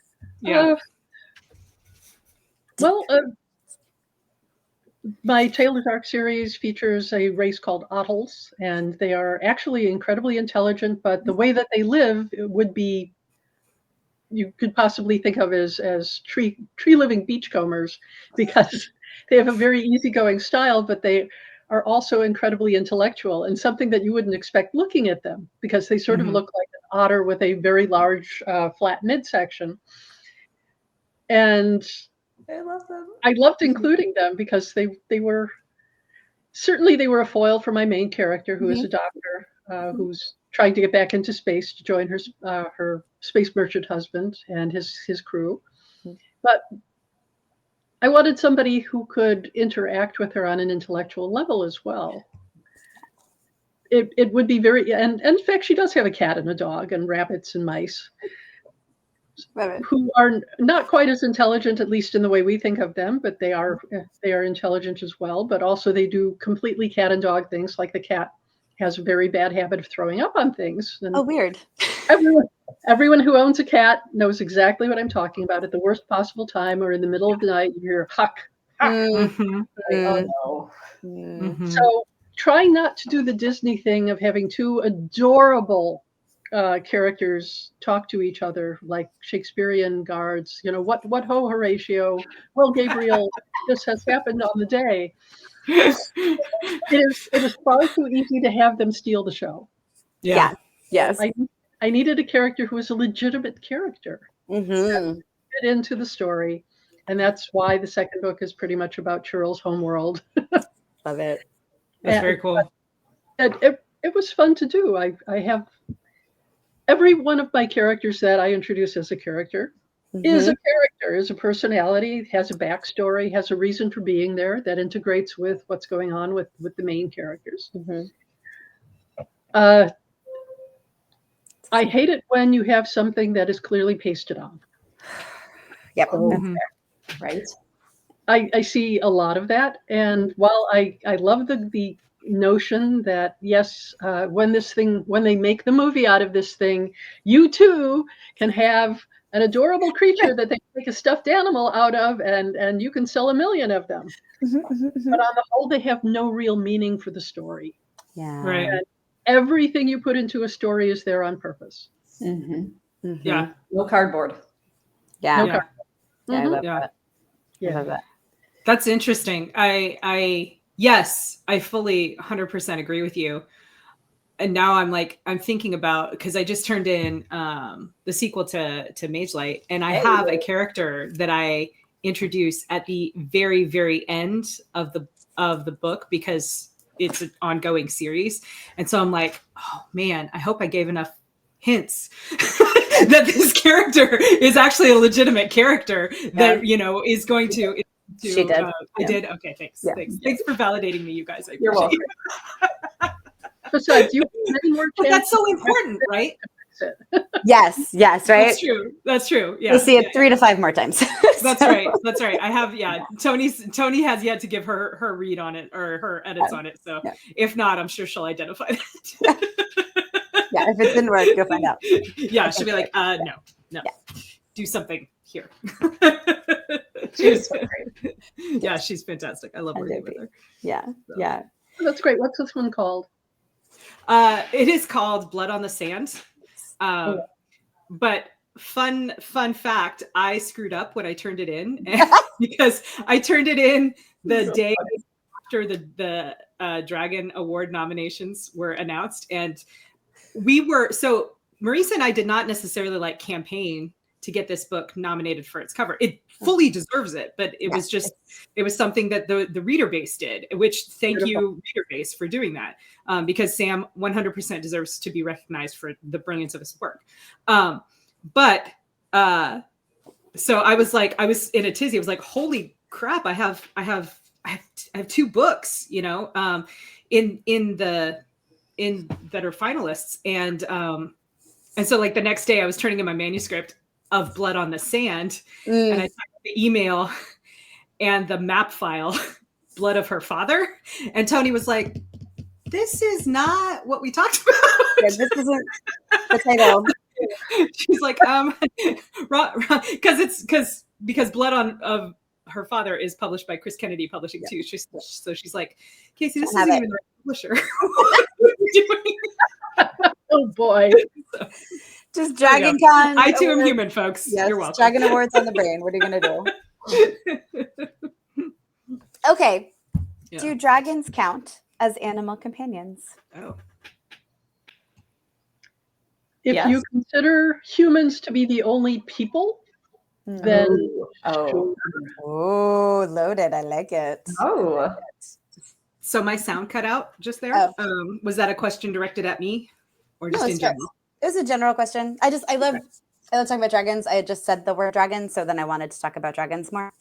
My Tale of Dark series features a race called otters, and they are actually incredibly intelligent, but the way that they live would be, you could possibly think of as tree living beachcombers, because they have a very easygoing style, but they are also incredibly intellectual, and something that you wouldn't expect looking at them, because they sort of look like an otter with a very large flat midsection. And I love them. I loved including them because they were a foil for my main character, who is a doctor who's trying to get back into space to join her space merchant husband and his crew. But I wanted somebody who could interact with her on an intellectual level as well. It would be very, and in fact, she does have a cat and a dog and rabbits and mice, who are not quite as intelligent, at least in the way we think of them, but they are intelligent as well. But also they do completely cat and dog things, like the cat has a very bad habit of throwing up on things. And weird. Everyone who owns a cat knows exactly what I'm talking about. At the worst possible time or in the middle of the night, you hear huck. Oh no. So try not to do the Disney thing of having two adorable characters talk to each other like Shakespearean guards. You know, what ho, Horatio? Well, Gabriel, this has happened on the day. It is far too easy to have them steal the show. Yeah. Yes. I needed a character who was a legitimate character that fit into the story, and that's why the second book is pretty much about Churl's homeworld. Love it. That's very cool. It was fun to do. I have every one of my characters that I introduce as a character is a character, is a personality, has a backstory, has a reason for being there that integrates with what's going on with the main characters. I hate it when you have something that is clearly pasted on. Yep. Right. I see a lot of that, and while I love the notion that yes, when they make the movie out of this thing, you too can have an adorable creature that they make a stuffed animal out of, and you can sell 1 million of them. But on the whole, they have no real meaning for the story. Yeah. Right. And everything you put into a story is there on purpose. Yeah. No cardboard. Yeah. No cardboard. Yeah, I love Yeah. that. Yeah. I love that. That's interesting. Yes, I fully 100% agree with you. And now I'm thinking about, because I just turned in the sequel to Mage Light, and I have a character that I introduce at the very, very end of the book, because it's an ongoing series. And so I'm like, oh man, I hope I gave enough hints that this character is actually a legitimate character that is going to. She did. I did. Okay, thanks. Yeah. Thanks for validating me, you guys. I You're appreciate welcome. it. Besides, you have many more But that's chances so important, right? to fix it. Yes, right? That's true. Yeah. We'll see it 3 to 5 more times. That's right. That's right. I have, Tony has yet to give her read on it or her edits on it. So if not, I'm sure she'll identify that. Yeah, if it didn't work, you'll find out. Yeah, she'll be like, no. Yeah. Do something here. She's so great. Yeah, she's fantastic. I love working with her. Yeah, So. yeah. That's great. What's this one called? It is called Blood on the Sand. But fun fact, I screwed up when I turned it in because I turned it in the day after the Dragon Award nominations were announced. And Marisa and I did not necessarily campaign to get this book nominated for its cover. It fully deserves it, but it was something that the reader base did, which thank you reader base for doing that. Because Sam 100% deserves to be recognized for the brilliance of his work. So I was in a tizzy. I was like, holy crap, I have 2 books, in that are finalists. And so the next day I was turning in my manuscript of Blood on the Sand, and I typed the email and the map file, Blood of Her Father. And Tony was like, this is not what we talked about. Yeah, this isn't the title. She's like, because Blood of Her Father is published by Chris Kennedy Publishing too. So she's like, Kacey, this isn't even the right publisher. What are you doing? Oh boy. Just Dragon Con. I too am human, folks. Yes, you're welcome. Dragon Awards on the brain. What are you gonna do? Okay. Yeah. Do dragons count as animal companions? Oh. If you consider humans to be the only people, then Oh, loaded. I like it. Oh. So my sound cut out just there. Oh. Was that a question directed at me, or just in general? It was a general question. I love talking about dragons. I had just said the word dragon, so then I wanted to talk about dragons more.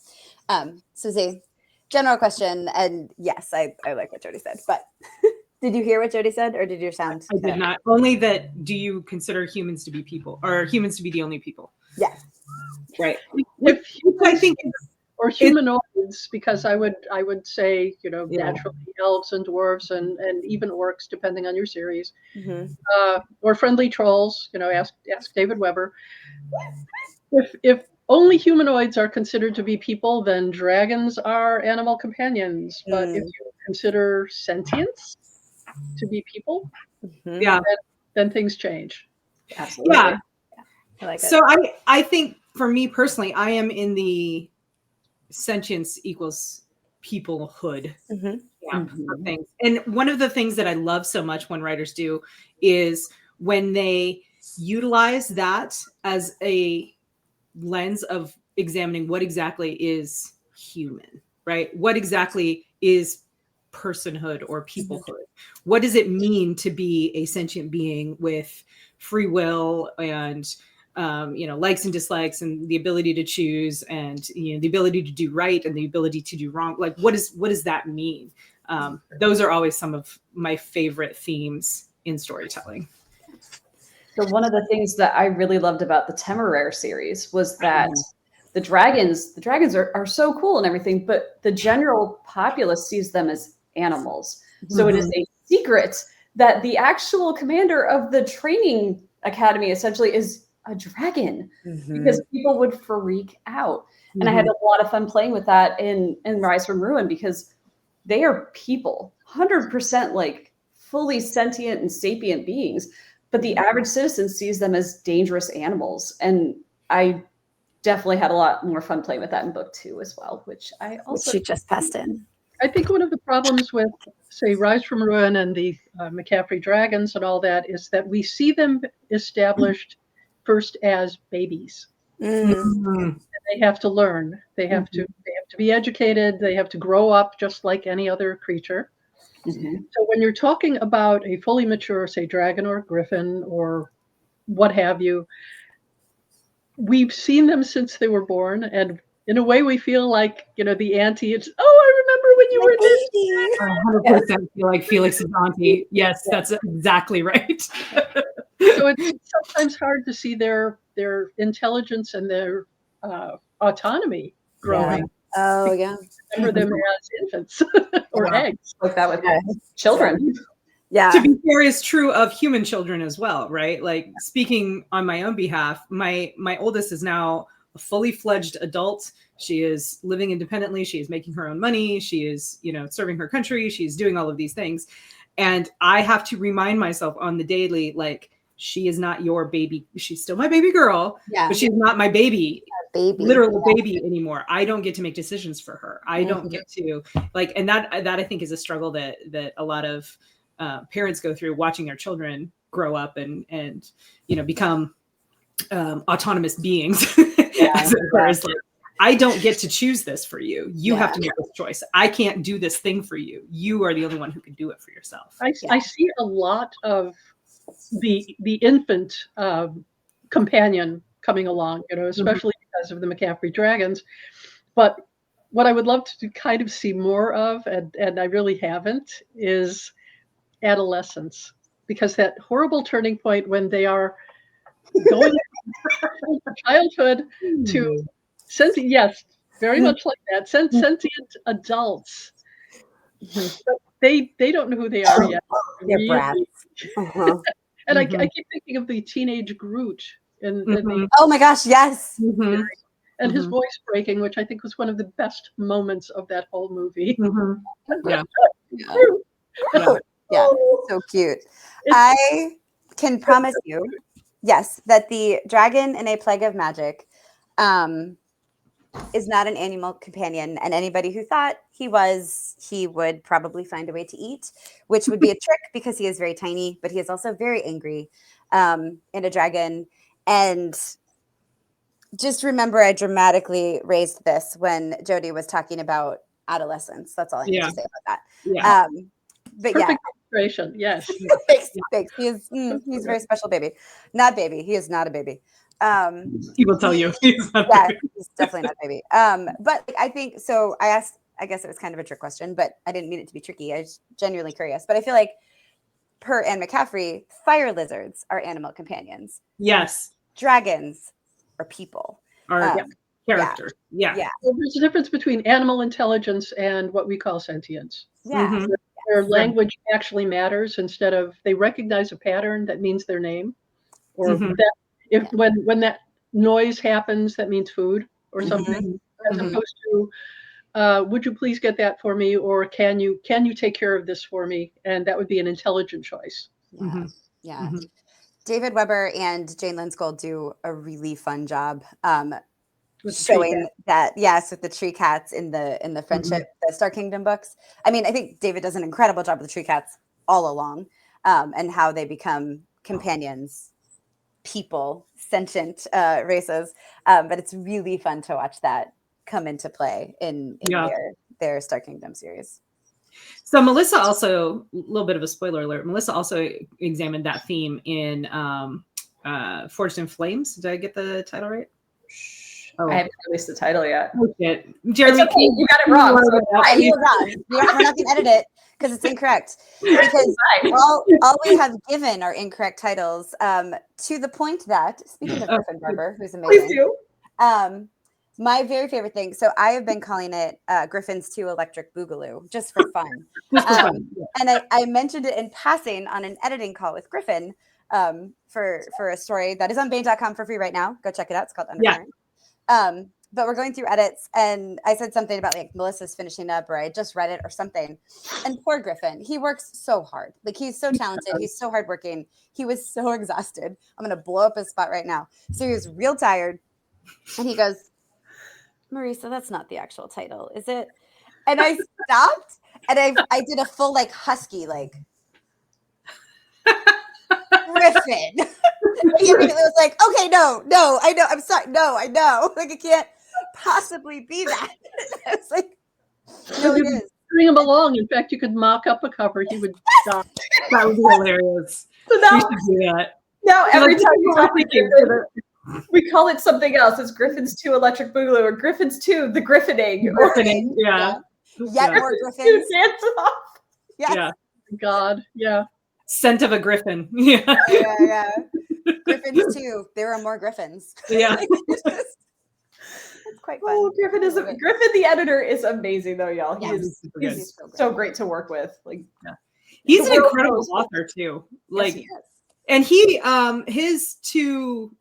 So Z, general question, and yes, I like what Jody said. But did you hear what Jody said, or did your sound? I did not. Only that. Do you consider humans to be people, or humans to be the only people? Yeah. Right. if I think. Or humanoids, because I would say, naturally elves and dwarves and even orcs, depending on your series, or friendly trolls. Ask David Weber. If only humanoids are considered to be people, then dragons are animal companions. But if you consider sentience to be people, then things change. Absolutely. Yeah. I like it. So I think for me personally, I am in the sentience equals peoplehood camp of things. And one of the things that I love so much when writers do is when they utilize that as a lens of examining what exactly is human, right? What exactly is personhood or peoplehood? What does it mean to be a sentient being with free will and likes and dislikes and the ability to choose and the ability to do right and the ability to do wrong? Like what does that mean? Those are always some of my favorite themes in storytelling. So one of the things that I really loved about the Temeraire series was that the dragons are so cool and everything, but the general populace sees them as animals. So it is a secret that the actual commander of the training academy essentially is a dragon, because people would freak out. And I had a lot of fun playing with that in Rise from Ruin, because they are people, 100% like fully sentient and sapient beings, but the average citizen sees them as dangerous animals. And I definitely had a lot more fun playing with that in book 2 as well, which you just passed in. I think one of the problems with, say, Rise from Ruin and the McCaffrey dragons and all that is that we see them established first as babies. And they have to learn. They have to be educated. They have to grow up just like any other creature. So when you're talking about a fully mature, say, dragon or griffin or what have you. We've seen them since they were born, and in a way we feel like, the auntie. It's, I remember when you were this. I 100% feel like Felix's auntie. Yes, that's exactly right. So it's sometimes hard to see their intelligence and their autonomy growing. Yeah. Oh, yeah. Remember them as infants or eggs. Like that with children. Yeah. To be fair is true of human children as well, right? Like, speaking on my own behalf, my oldest is now a fully fledged adult. She is living independently. She is making her own money. She is, serving her country. She's doing all of these things. And I have to remind myself on the daily, like, she is not your baby. She's still my baby girl, but she's not my baby, literal baby anymore. I don't get to make decisions for her. I don't get to, like, and that I think is a struggle that a lot of parents go through, watching their children grow up and become autonomous beings. As it were. Like, I don't get to choose this for you. You have to make this choice. I can't do this thing for you. You are the only one who can do it for yourself. I see a lot of the infant companion coming along, especially because of the McCaffrey dragons. But what I would love to kind of see more of, and I really haven't, is adolescence, because that horrible turning point when they are going from childhood to sentient, yes, very much like that, sentient adults. But they don't know who they are yet. They're brats. And I keep thinking of the teenage Groot in the, oh my gosh, yes. And his voice breaking, which I think was one of the best moments of that whole movie. Yeah, so cute. I can promise you, yes, that the dragon in A Plague of Magic is not an animal companion, and anybody who thought he would probably find a way to eat, which would be a trick because he is very tiny, but he is also very angry in a dragon. And just remember, I dramatically raised this when Jody was talking about adolescence. That's all I need to say about that. But perfect illustration. Yes. Thanks. He's a very special baby. Not baby. He is not a baby. He will tell you. He's definitely not a baby. But I think so. I guess it was kind of a trick question, but I didn't mean it to be tricky. I was genuinely curious. But I feel like, per Anne McCaffrey, fire lizards are animal companions. Yes. Dragons are people. Characters. Yeah. Well, there's a difference between animal intelligence and what we call sentience. Yeah. Their language actually matters. Instead of, they recognize a pattern that means their name, or that when that noise happens, that means food or something, as opposed to, would you please get that for me, or can you take care of this for me? And that would be an intelligent choice. David Weber and Jane Lynskell do a really fun job showing that, with the tree cats in the friendship, the Star Kingdom books. I mean, I think David does an incredible job with the tree cats all along, and how they become companions, people, sentient races. But it's really fun to watch that come into play in their Star Kingdom series. So Melissa also, a little bit of a spoiler alert, Melissa also examined that theme in Forged in Flames. Did I get the title right? I haven't released the title yet. Okay. Jeremy, okay. You got it wrong. You were wrong. We're not going to edit it because it's incorrect. Because all we have given are incorrect titles, to the point that, speaking of Griffin Barber, who's amazing. Please do. My very favorite thing. So I have been calling it Griffin's 2 Electric Boogaloo, just for fun. And I mentioned it in passing on an editing call with Griffin for a story that is on Bain.com for free right now. Go check it out. It's called Undercurrent. But we're going through edits, and I said something about like Melissa's finishing up, or I just read it or something. And poor Griffin, he works so hard. Like, he's so talented. He's so hardworking. He was so exhausted. I'm going to blow up his spot right now. So he was real tired. And he goes, Marisa, that's not the actual title, is it? And I stopped, and I did a full like husky, like, Griffin. He immediately was like, okay, no, I know, I'm sorry, no, I know, like, it can't possibly be that. I was like, no, it is. Bring him along. In fact, you could mock up a cover. He would stop. That would be hilarious. So now, we should do that. Now every Like, time we talk to thinking, Griffin, we call it something else. It's Griffin's 2 Electric Boogaloo or Griffin's 2 The Griffining. Or Griffining, yeah. Yet Yeah. more Griffin's 2 griffins. Dance Off. Yes. Yeah. God, yeah. Scent of a griffin. Yeah. Yeah. Griffins too. There are more griffins. Yeah. It's quite fun. Oh, Griffin I is love it. Griffin the editor is amazing though, y'all. He Yes, is super good. he's so good. so great to work with. Like He's the an world incredible knows. author too. Like, Yes. and he has two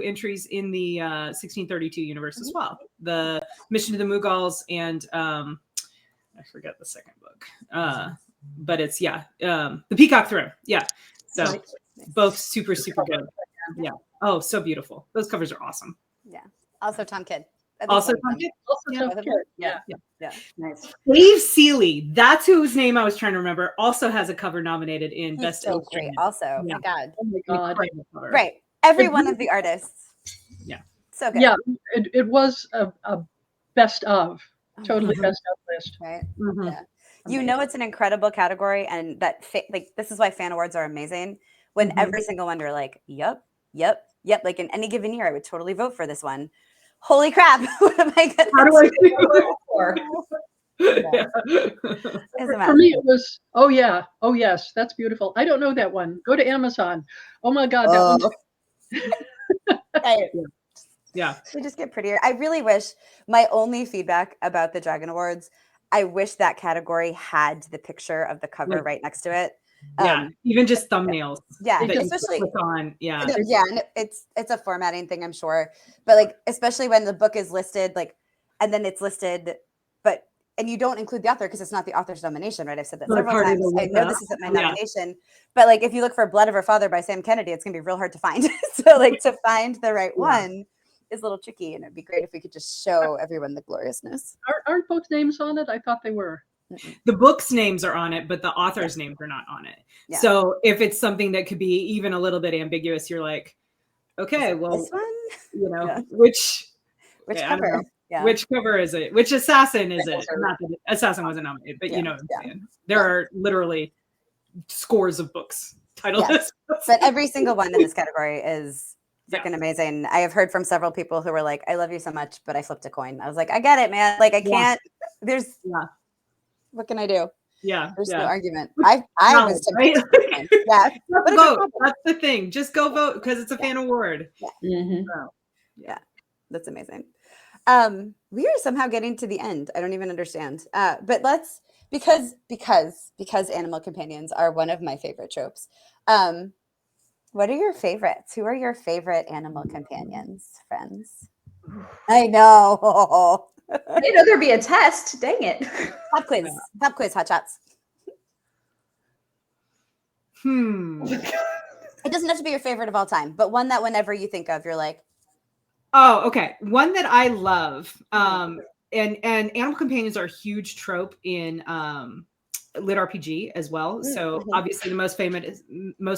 entries in the 1632 universe as well. The Mission to the Mughals and I forget the second book. But it's the Peacock Throne. Yeah. So Right. both super good. Yeah. Oh, so beautiful. Those covers are awesome. Yeah. Also Tom Kidd. I think Also both of Tom them. Kidd. Also, Yeah, Tom both of Kidd, them. yeah. Nice. Dave Seeley, that's whose name I was trying to remember, also has a cover nominated in He's Best so great. Illustrated. Also, Yeah. my God. Oh my God. Incredible cover. Right. Every one of the artists. Yeah. So good. Yeah, it was a best of, totally Mhm. best of list. Right. Mhm. Yeah. You know, it's an incredible category, and that like this is why fan awards are amazing. When Mhm. every single one, you're like, yep. Like in any given year, I would totally vote for this one. Holy crap! What am I gonna How do I do? Or Yeah. Doesn't For matter. me, it was, oh yeah, oh yes, that's beautiful. I don't know that one. Go to Amazon. Oh my God, that one's Right. Yeah. They just get prettier. I really wish my only feedback about the Dragon Awards, I wish that category had the picture of the cover Like, right next to it. Yeah. Even just thumbnails. Yeah, that you especially click on. Yeah. yeah, and it's a formatting thing, I'm sure. But like, especially when the book is listed, like, and then it's listed, but and you don't include the author because it's not the author's nomination, right? I've said that So it's several harder to times. I look know up. this isn't my Yeah. nomination, but like, if you look for Blood of Her Father by Sam Kennedy, it's gonna be real hard to find. So like, to find the right one is a little tricky, and it'd be great if we could just show everyone the gloriousness. aren't both names on it? I thought they were. The book's names are on it, but the author's names are not on it. Yeah. So if it's something that could be even a little bit ambiguous, you're like, okay, well, This one, you know, Yeah. which which I don't know. cover? Yeah, Which cover is it? Which assassin is it? Not that Assassin wasn't nominated, but you know what I'm saying. There are literally scores of books titled Yes. this. But every single one in this category is Yeah. freaking amazing. I have heard from several people who were like, I love you so much, but I flipped a coin. I was like, I get it, man. Like, I can't, there's, Yeah. what can I do? Yeah. There's no Yeah. argument. I No, was tempted right? to flip a coin. Yeah. Just What a good vote. problem. That's the thing. Just go vote because it's a fan award. Mhm. That's amazing. We are somehow getting to the end. I don't even understand. But let's because animal companions are one of my favorite tropes. What are your favorites? Who are your favorite animal companions, friends? I know. I didn't know there'd be a test. Dang it. Pop quiz. Pop quiz, hot shots. It doesn't have to be your favorite of all time, but one that whenever you think of, you're like, Oh, okay. One that I love, and animal companions are a huge trope in lit RPG as well. So obviously the most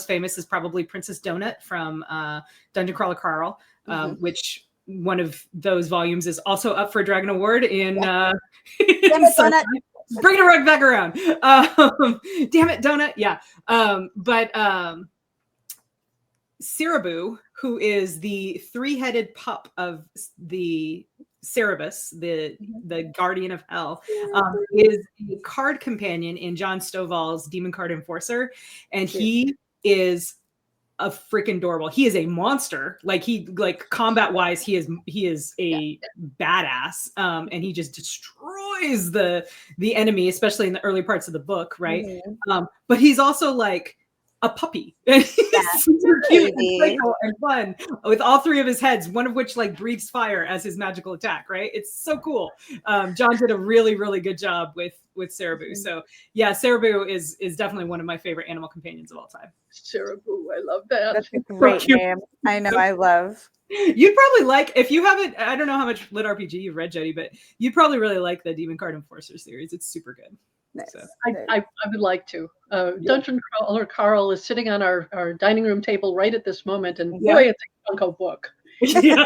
famous is probably Princess Donut from Dungeon Crawler Carl, which one of those volumes is also up for a Dragon Award in Damn it, Donut. Bring it right back around. Damn it, Donut. Yeah. But Cereboo, who is the three-headed pup of the Cerebus, the guardian of hell, is a card companion in John Stovall's Demon Card Enforcer, and he is a freaking adorable. He is a monster. Like combat-wise, he is a badass, and he just destroys the enemy, especially in the early parts of the book, right? But he's also like a puppy. He's super cute and playful and fun with all three of his heads, one of which like breathes fire as his magical attack, right? It's so cool. John did a really, really good job with Cereboo. So yeah, Cereboo is definitely one of my favorite animal companions of all time. Cereboo, I love that. That's a great name. I know, I love. You'd probably like, if you haven't, I don't know how much lit RPG you've read, Jody, but you'd probably really like the Demon Card Enforcer series. It's super good. Nice. So. I would like to. Dungeon Crawler Carl is sitting on our dining room table right at this moment, and boy, it's a Funko book. Yeah.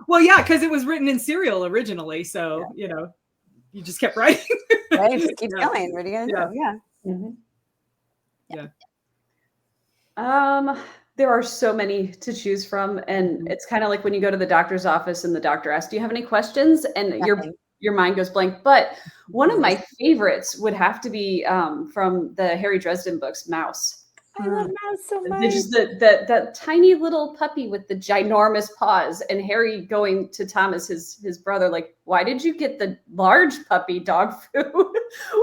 Well, yeah, because it was written in serial originally, so you know, you just kept writing. Right, just keep going. What are you gonna do? Yeah. There are so many to choose from, and it's kind of like when you go to the doctor's office and the doctor asks, "Do you have any questions?" and Nothing. your mind goes blank. But one of my favorites would have to be from the Harry Dresden books, Mouse. I love Mouse so much. Just that tiny little puppy with the ginormous paws, and Harry going to Thomas, his brother, like, "Why did you get the large puppy dog food?"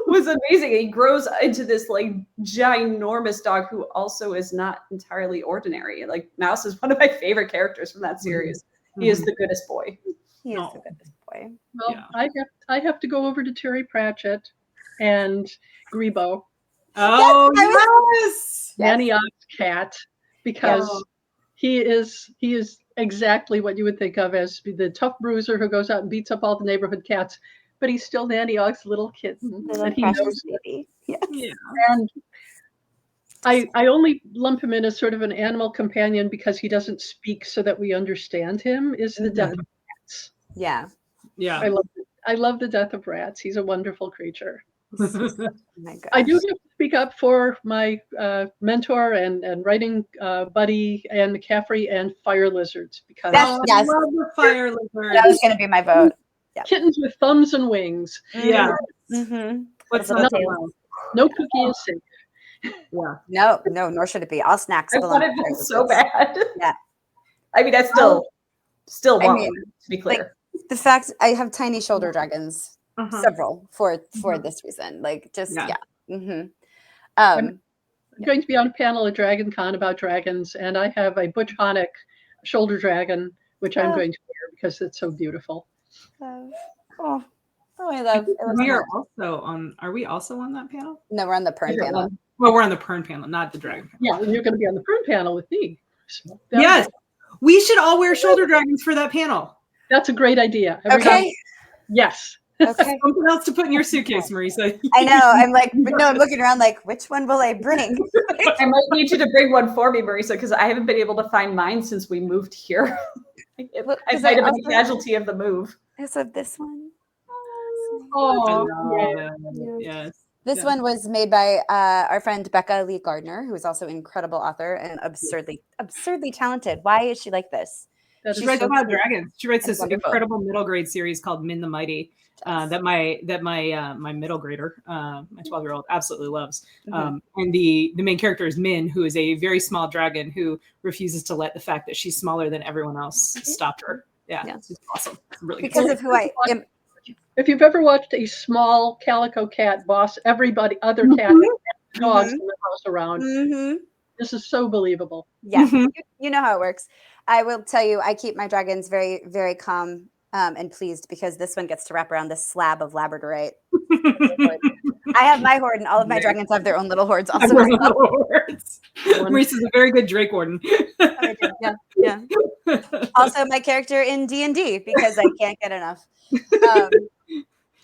was amazing. He grows into this like ginormous dog who also is not entirely ordinary. Like Mouse is one of my favorite characters from that series. He is the goodest boy. He is the goodest boy. Well, Yeah. I have to go over to Terry Pratchett and Grebo, Oh, Yes, yes. Manioch's cat, because he is exactly what you would think of as the tough bruiser who goes out and beats up all the neighborhood cats, but he's still Manioch's little kitten, Little and he precious knows it. baby. Yeah. Yeah. And I only lump him in as sort of an animal companion because he doesn't speak so that we understand him, is the death of rats. Yeah. Yeah. I love the death of rats. He's a wonderful creature. Oh my gosh. I do have to speak up for my mentor and writing buddy, Anne McCaffrey, and fire lizards, because Yes. Oh, I love the fire lizard. That was going to be my vote. kittens with thumbs and wings. Yeah. Mm-hmm. What's Little not tails. allowed? No cookie is safe. Yeah. No, nor should it be. All snacks I belong wanted to fire it so lizards. bad. Yeah. I mean, I still I want mean, one, to be clear. The fact I have tiny shoulder dragons, Uh-huh. several for this reason. Like just Yeah. Mm-hmm. I'm going to be on a panel at Dragon Con about dragons, and I have a Butch Honick shoulder dragon, which I'm going to wear because it's so beautiful. Oh, I love. We are also on. Are we also on that panel? No, we're on the Pern panel. Well, we're on the Pern panel, not the Dragon panel. Yeah, and you're going to be on the Pern panel with me. So Yes, we should all wear shoulder dragons for that panel. that's a great idea. Okay. Yes. Okay. Something else to put in your suitcase, Marisa. I know. I'm like, but no, I'm looking around like, which one will I bring? I might need you to bring one for me, Marisa, because I haven't been able to find mine since we moved here. I might have been a casualty of the move. So this one. Oh, Yes. This one was made by our friend Becca Lee Gardner, who is also an incredible author and absurdly talented. Why is she like this? She writes about dragons. She writes That's this wonderful. incredible middle grade series called Min the Mighty that my middle grader, my 12-year-old, absolutely loves. And the main character is Min, who is a very small dragon who refuses to let the fact that she's smaller than everyone else stop her. Yeah. It's awesome. It's really Because good. of who I am. If you've ever watched a small calico cat boss everybody, other cats, and dogs in the house around, this is so believable. Yeah, you know how it works. I will tell you, I keep my dragons very, very calm and pleased because this one gets to wrap around this slab of Labradorite. I have my horde, and all of my dragons have their own little hordes. Also, Marisa's a very good Drake Warden. yeah. Also, my character in D&D because I can't get enough.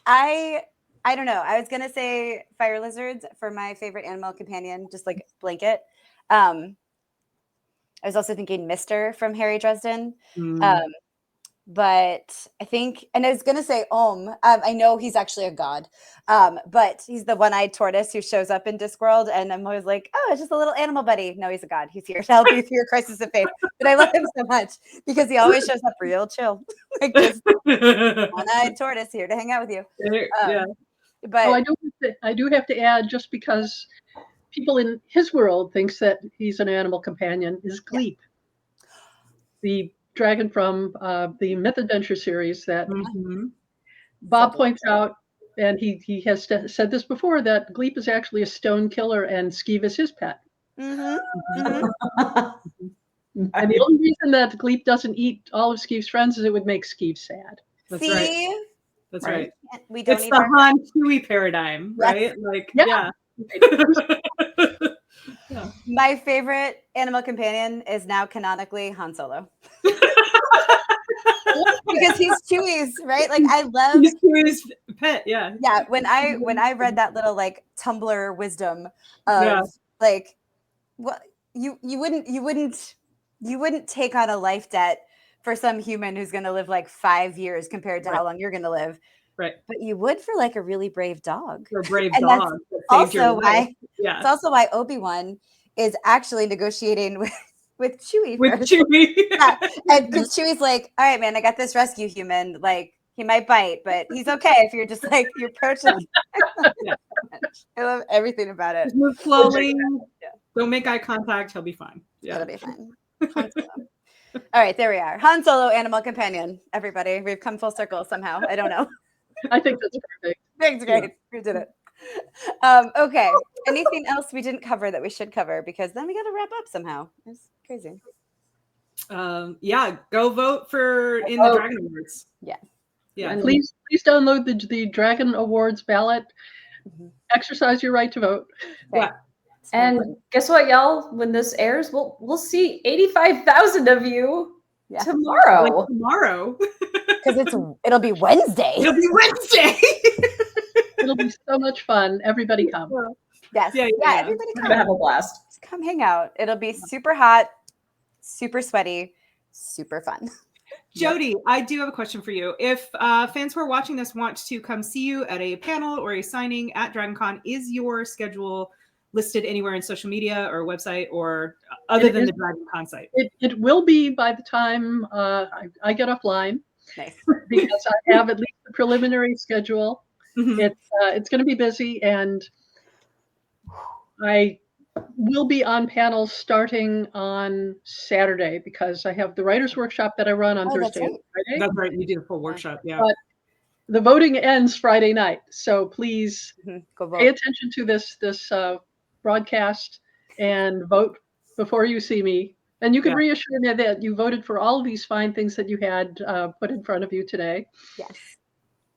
I don't know. I was gonna say fire lizards for my favorite animal companion, just like blanket. I was also thinking Mister from Harry Dresden. But I think, and I was going to say I know he's actually a god, but he's the one-eyed tortoise who shows up in Discworld, and I'm always like, oh, it's just a little animal buddy. No, he's a god. He's here to help you through your crisis of faith. But I love him so much because he always shows up real chill, like just one-eyed tortoise here to hang out with you. But I do have to add, just because people in his world thinks that he's an animal companion, is Gleep, the dragon from the Myth Adventure series that Bob points out, and he has said this before, that Gleep is actually a stone killer and Skeeve is his pet. And the only reason that Gleep doesn't eat all of Skeeve's friends is it would make Skeeve sad. That's right. That's right. We don't it's the Han Chewie paradigm, right? Like, yeah. My favorite animal companion is now canonically Han Solo. Because he's Chewie's, right? Like I love Chewie's pet, yeah. Yeah, when I read that little like Tumblr wisdom of like what you wouldn't take on a life debt for some human who's going to live like 5 years compared to how long you're going to live. Right. But you would for like a really brave dog. For a brave and dog. That's also why it's also why Obi-Wan is actually negotiating with Chewie With first. Chewie. Yeah. And because Chewie's like, all right, man, I got this rescue human. Like, he might bite, but he's okay if you're just like, your approach is. Yeah. I love everything about it. Just move slowly. Yeah. Don't make eye contact. He'll be fine. Yeah. It'll be fine. Han Solo. All right, there we are. Han Solo, animal companion. Everybody, we've come full circle somehow. I don't know. I think that's perfect. Thanks, great. We did it. Okay. Anything else we didn't cover that we should cover? Because then we got to wrap up somehow. It's crazy. Yeah, go vote for in the Dragon Awards. Yeah. Yeah. And please download the Dragon Awards ballot. Exercise your right to vote. Yeah. And guess what, y'all? When this airs, we'll see 85,000 of you tomorrow. Like tomorrow. Because it'll be Wednesday. It'll be Wednesday. It'll be so much fun. Everybody come. Yes. Yeah, Everybody We're come. gonna have a blast. Just come hang out. It'll be super hot, super sweaty, super fun. Jody, I do have a question for you. If fans who are watching this want to come see you at a panel or a signing at DragonCon, is your schedule listed anywhere in social media or website or other than the DragonCon site? It will be by the time I get offline. Nice. Because I have at least the preliminary schedule. Mhm. It's going to be busy, and I will be on panels starting on Saturday because I have the writers' workshop that I run on Thursday and Friday. That's right. You do a full workshop. Yeah. But the voting ends Friday night, so please Go vote. pay attention to this broadcast and vote before you see me. And you can reassure me that you voted for all of these fine things that you had put in front of you today. Yes.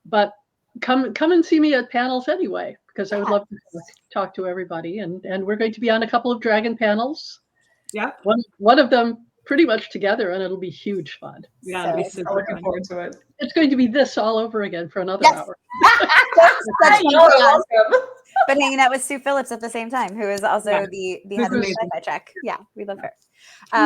But come and see me at panels anyway, because I would love to talk to everybody. And we're going to be on a couple of Dragon panels. Yeah. One of them pretty much together, and it'll be huge fun. Yeah. So It'll be it's super Looking fun. forward to it. It's going to be this all over again for another hour. That's Y'all are welcome. But hanging out with Sue Phillips at the same time, who is also the head of the amazing. Sci-Fi Check. Yeah, we love her. We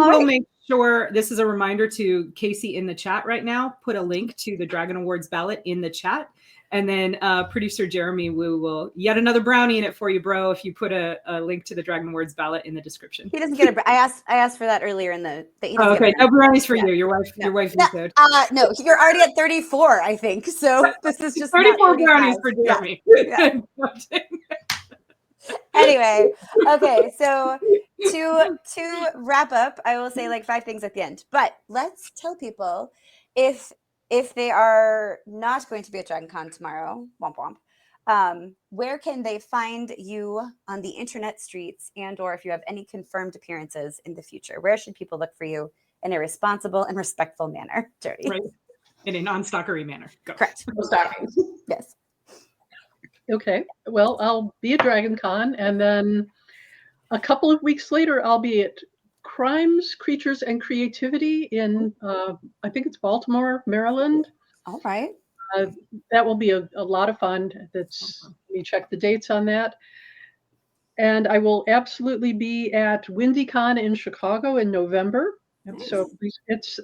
all will right. make sure, this is a reminder to Kacey in the chat right now, put a link to the Dragon Awards ballot in the chat. And then producer Jeremy will yet another brownie in it for you, bro, if you put a link to the Dragon Awards ballot in the description. He doesn't get a. I asked for that earlier in the. He doesn't Oh, get a okay, no brownies for Yeah. you. Your wife, No. your wife No, vetoed. no, you're already at 34, I think. So this is just not 34 brownies 35. for Yeah. Jeremy. Yeah. Anyway, okay, so to wrap up, I will say like 5 things at the end. But let's tell people if they are not going to be at DragonCon tomorrow, womp womp, where can they find you on the internet streets, and or if you have any confirmed appearances in the future? Where should people look for you in a responsible and respectful manner, Jody? Right. In a non-stalkery manner. Go. Correct. No stalking. Yes. Okay. Well, I'll be at DragonCon, and then a couple of weeks later, I'll be at Crimes, Creatures, and Creativity in, I think it's Baltimore, Maryland. All right. That will be a lot of fun. Let me check the dates on that. And I will absolutely be at WindyCon in Chicago in November. Nice. So it's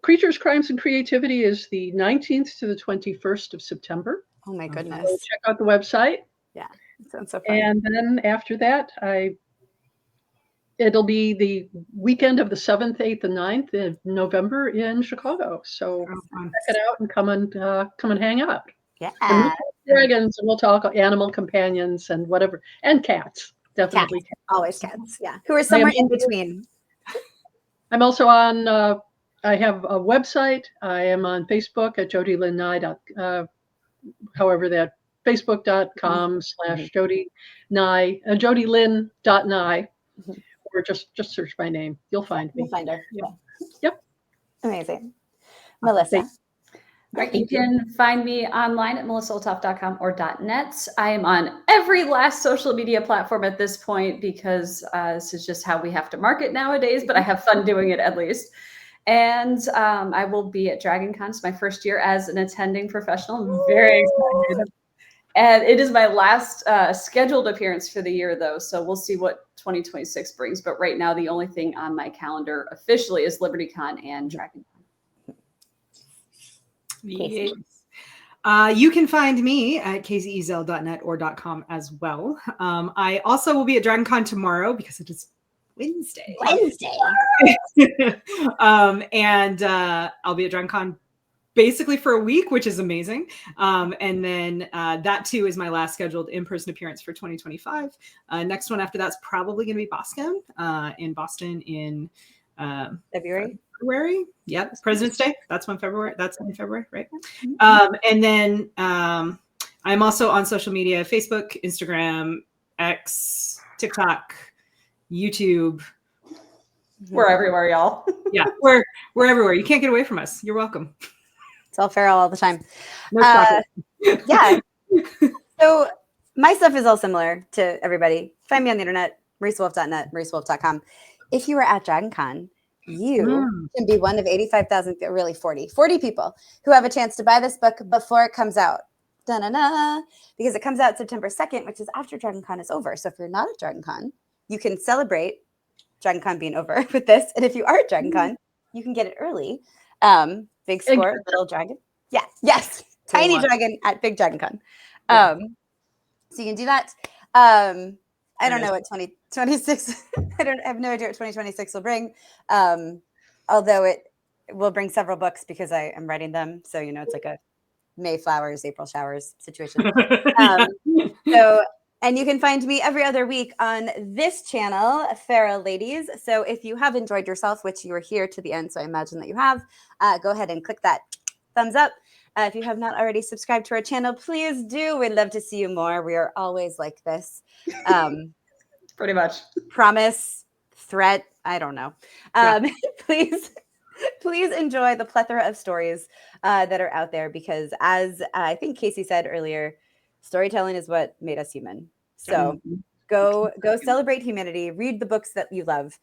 Creatures, Crimes, and Creativity is the 19th to the 21st of September. Oh my goodness. So check out the website. Yeah. That sounds so fun. And then after that, it'll be the weekend of the 7th, 8th, and 9th of November in Chicago. So check it out and come and hang out. Yeah. And dragons, and we'll talk animal companions and whatever, and cats. Definitely cats. Always cats. Yeah. Who are somewhere in between. I'm also on, I have a website. I am on Facebook at Jody Lynn Nye. However, that facebook.com/Jody Nye, jodylynn.nye, or just search my name. You'll find me. We'll find her. Yeah. Yeah. Yep. Amazing. Melissa. Right, you can find me online at melissaoltoff.com or .net. I am on every last social media platform at this point because this is just how we have to market nowadays, but I have fun doing it at least. And I will be at DragonCon. It's my first year as an attending professional. I'm very excited. And it is my last scheduled appearance for the year, though. So we'll see what 2026 brings. But right now, the only thing on my calendar officially is LibertyCon and DragonCon. Yes. You can find me at kzezel.net or .com as well. I also will be at DragonCon tomorrow because it is Wednesday. And I'll be at DragonCon basically for a week, which is amazing. And then that too is my last scheduled in-person appearance for 2025. Next one after that's probably going to be Boston in February. Yep. President's Day. That's in February, right? And then I'm also on social media, Facebook, Instagram, X, TikTok, YouTube. We're everywhere, y'all. Yeah, we're everywhere. You can't get away from us. You're welcome. It's all feral all the time. No chocolate. Yeah. So my stuff is all similar to everybody. Find me on the internet, marisawolf.net, marisawolf.com. If you were at DragonCon, you can be one of 85,000, really 40 people who have a chance to buy this book before it comes out. Da-na-na, because it comes out September 2nd, which is after DragonCon is over. So if you're not at DragonCon, you can celebrate DragonCon being over with this. And if you are at DragonCon, you can get it early. Big Sport, Little Dragon. Yeah, yes. Tiny Dragon at Big DragonCon. So you can do that. I don't know what 2026, I have no idea what 2026 will bring. Although it will bring several books because I am writing them. So, it's like a May flowers, April showers situation. And you can find me every other week on this channel, Feral Ladies. So if you have enjoyed yourself, which you are here to the end, so I imagine that you have, go ahead and click that thumbs up. If you have not already subscribed to our channel, please do. We'd love to see you more. We are always like this. Pretty much. Promise, threat, I don't know. Please enjoy the plethora of stories that are out there because as I think Kacey said earlier, storytelling is what made us human. So go celebrate humanity, read the books that you love,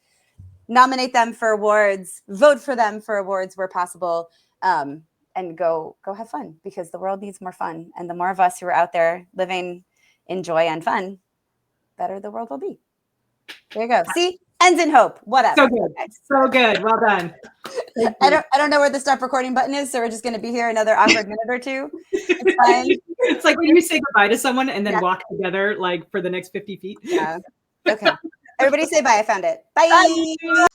nominate them for awards, vote for them for awards where possible, and go have fun because the world needs more fun. And the more of us who are out there living in joy and fun, better the world will be. There you go. See? Ends in hope. Whatever. So good. So good. Well done. I don't know where the stop recording button is, so we're just going to be here another awkward minute or two. It's fine. It's like when you say goodbye to someone and then walk together like for the next 50 feet. Yeah. Okay. Everybody say bye. I found it. Bye.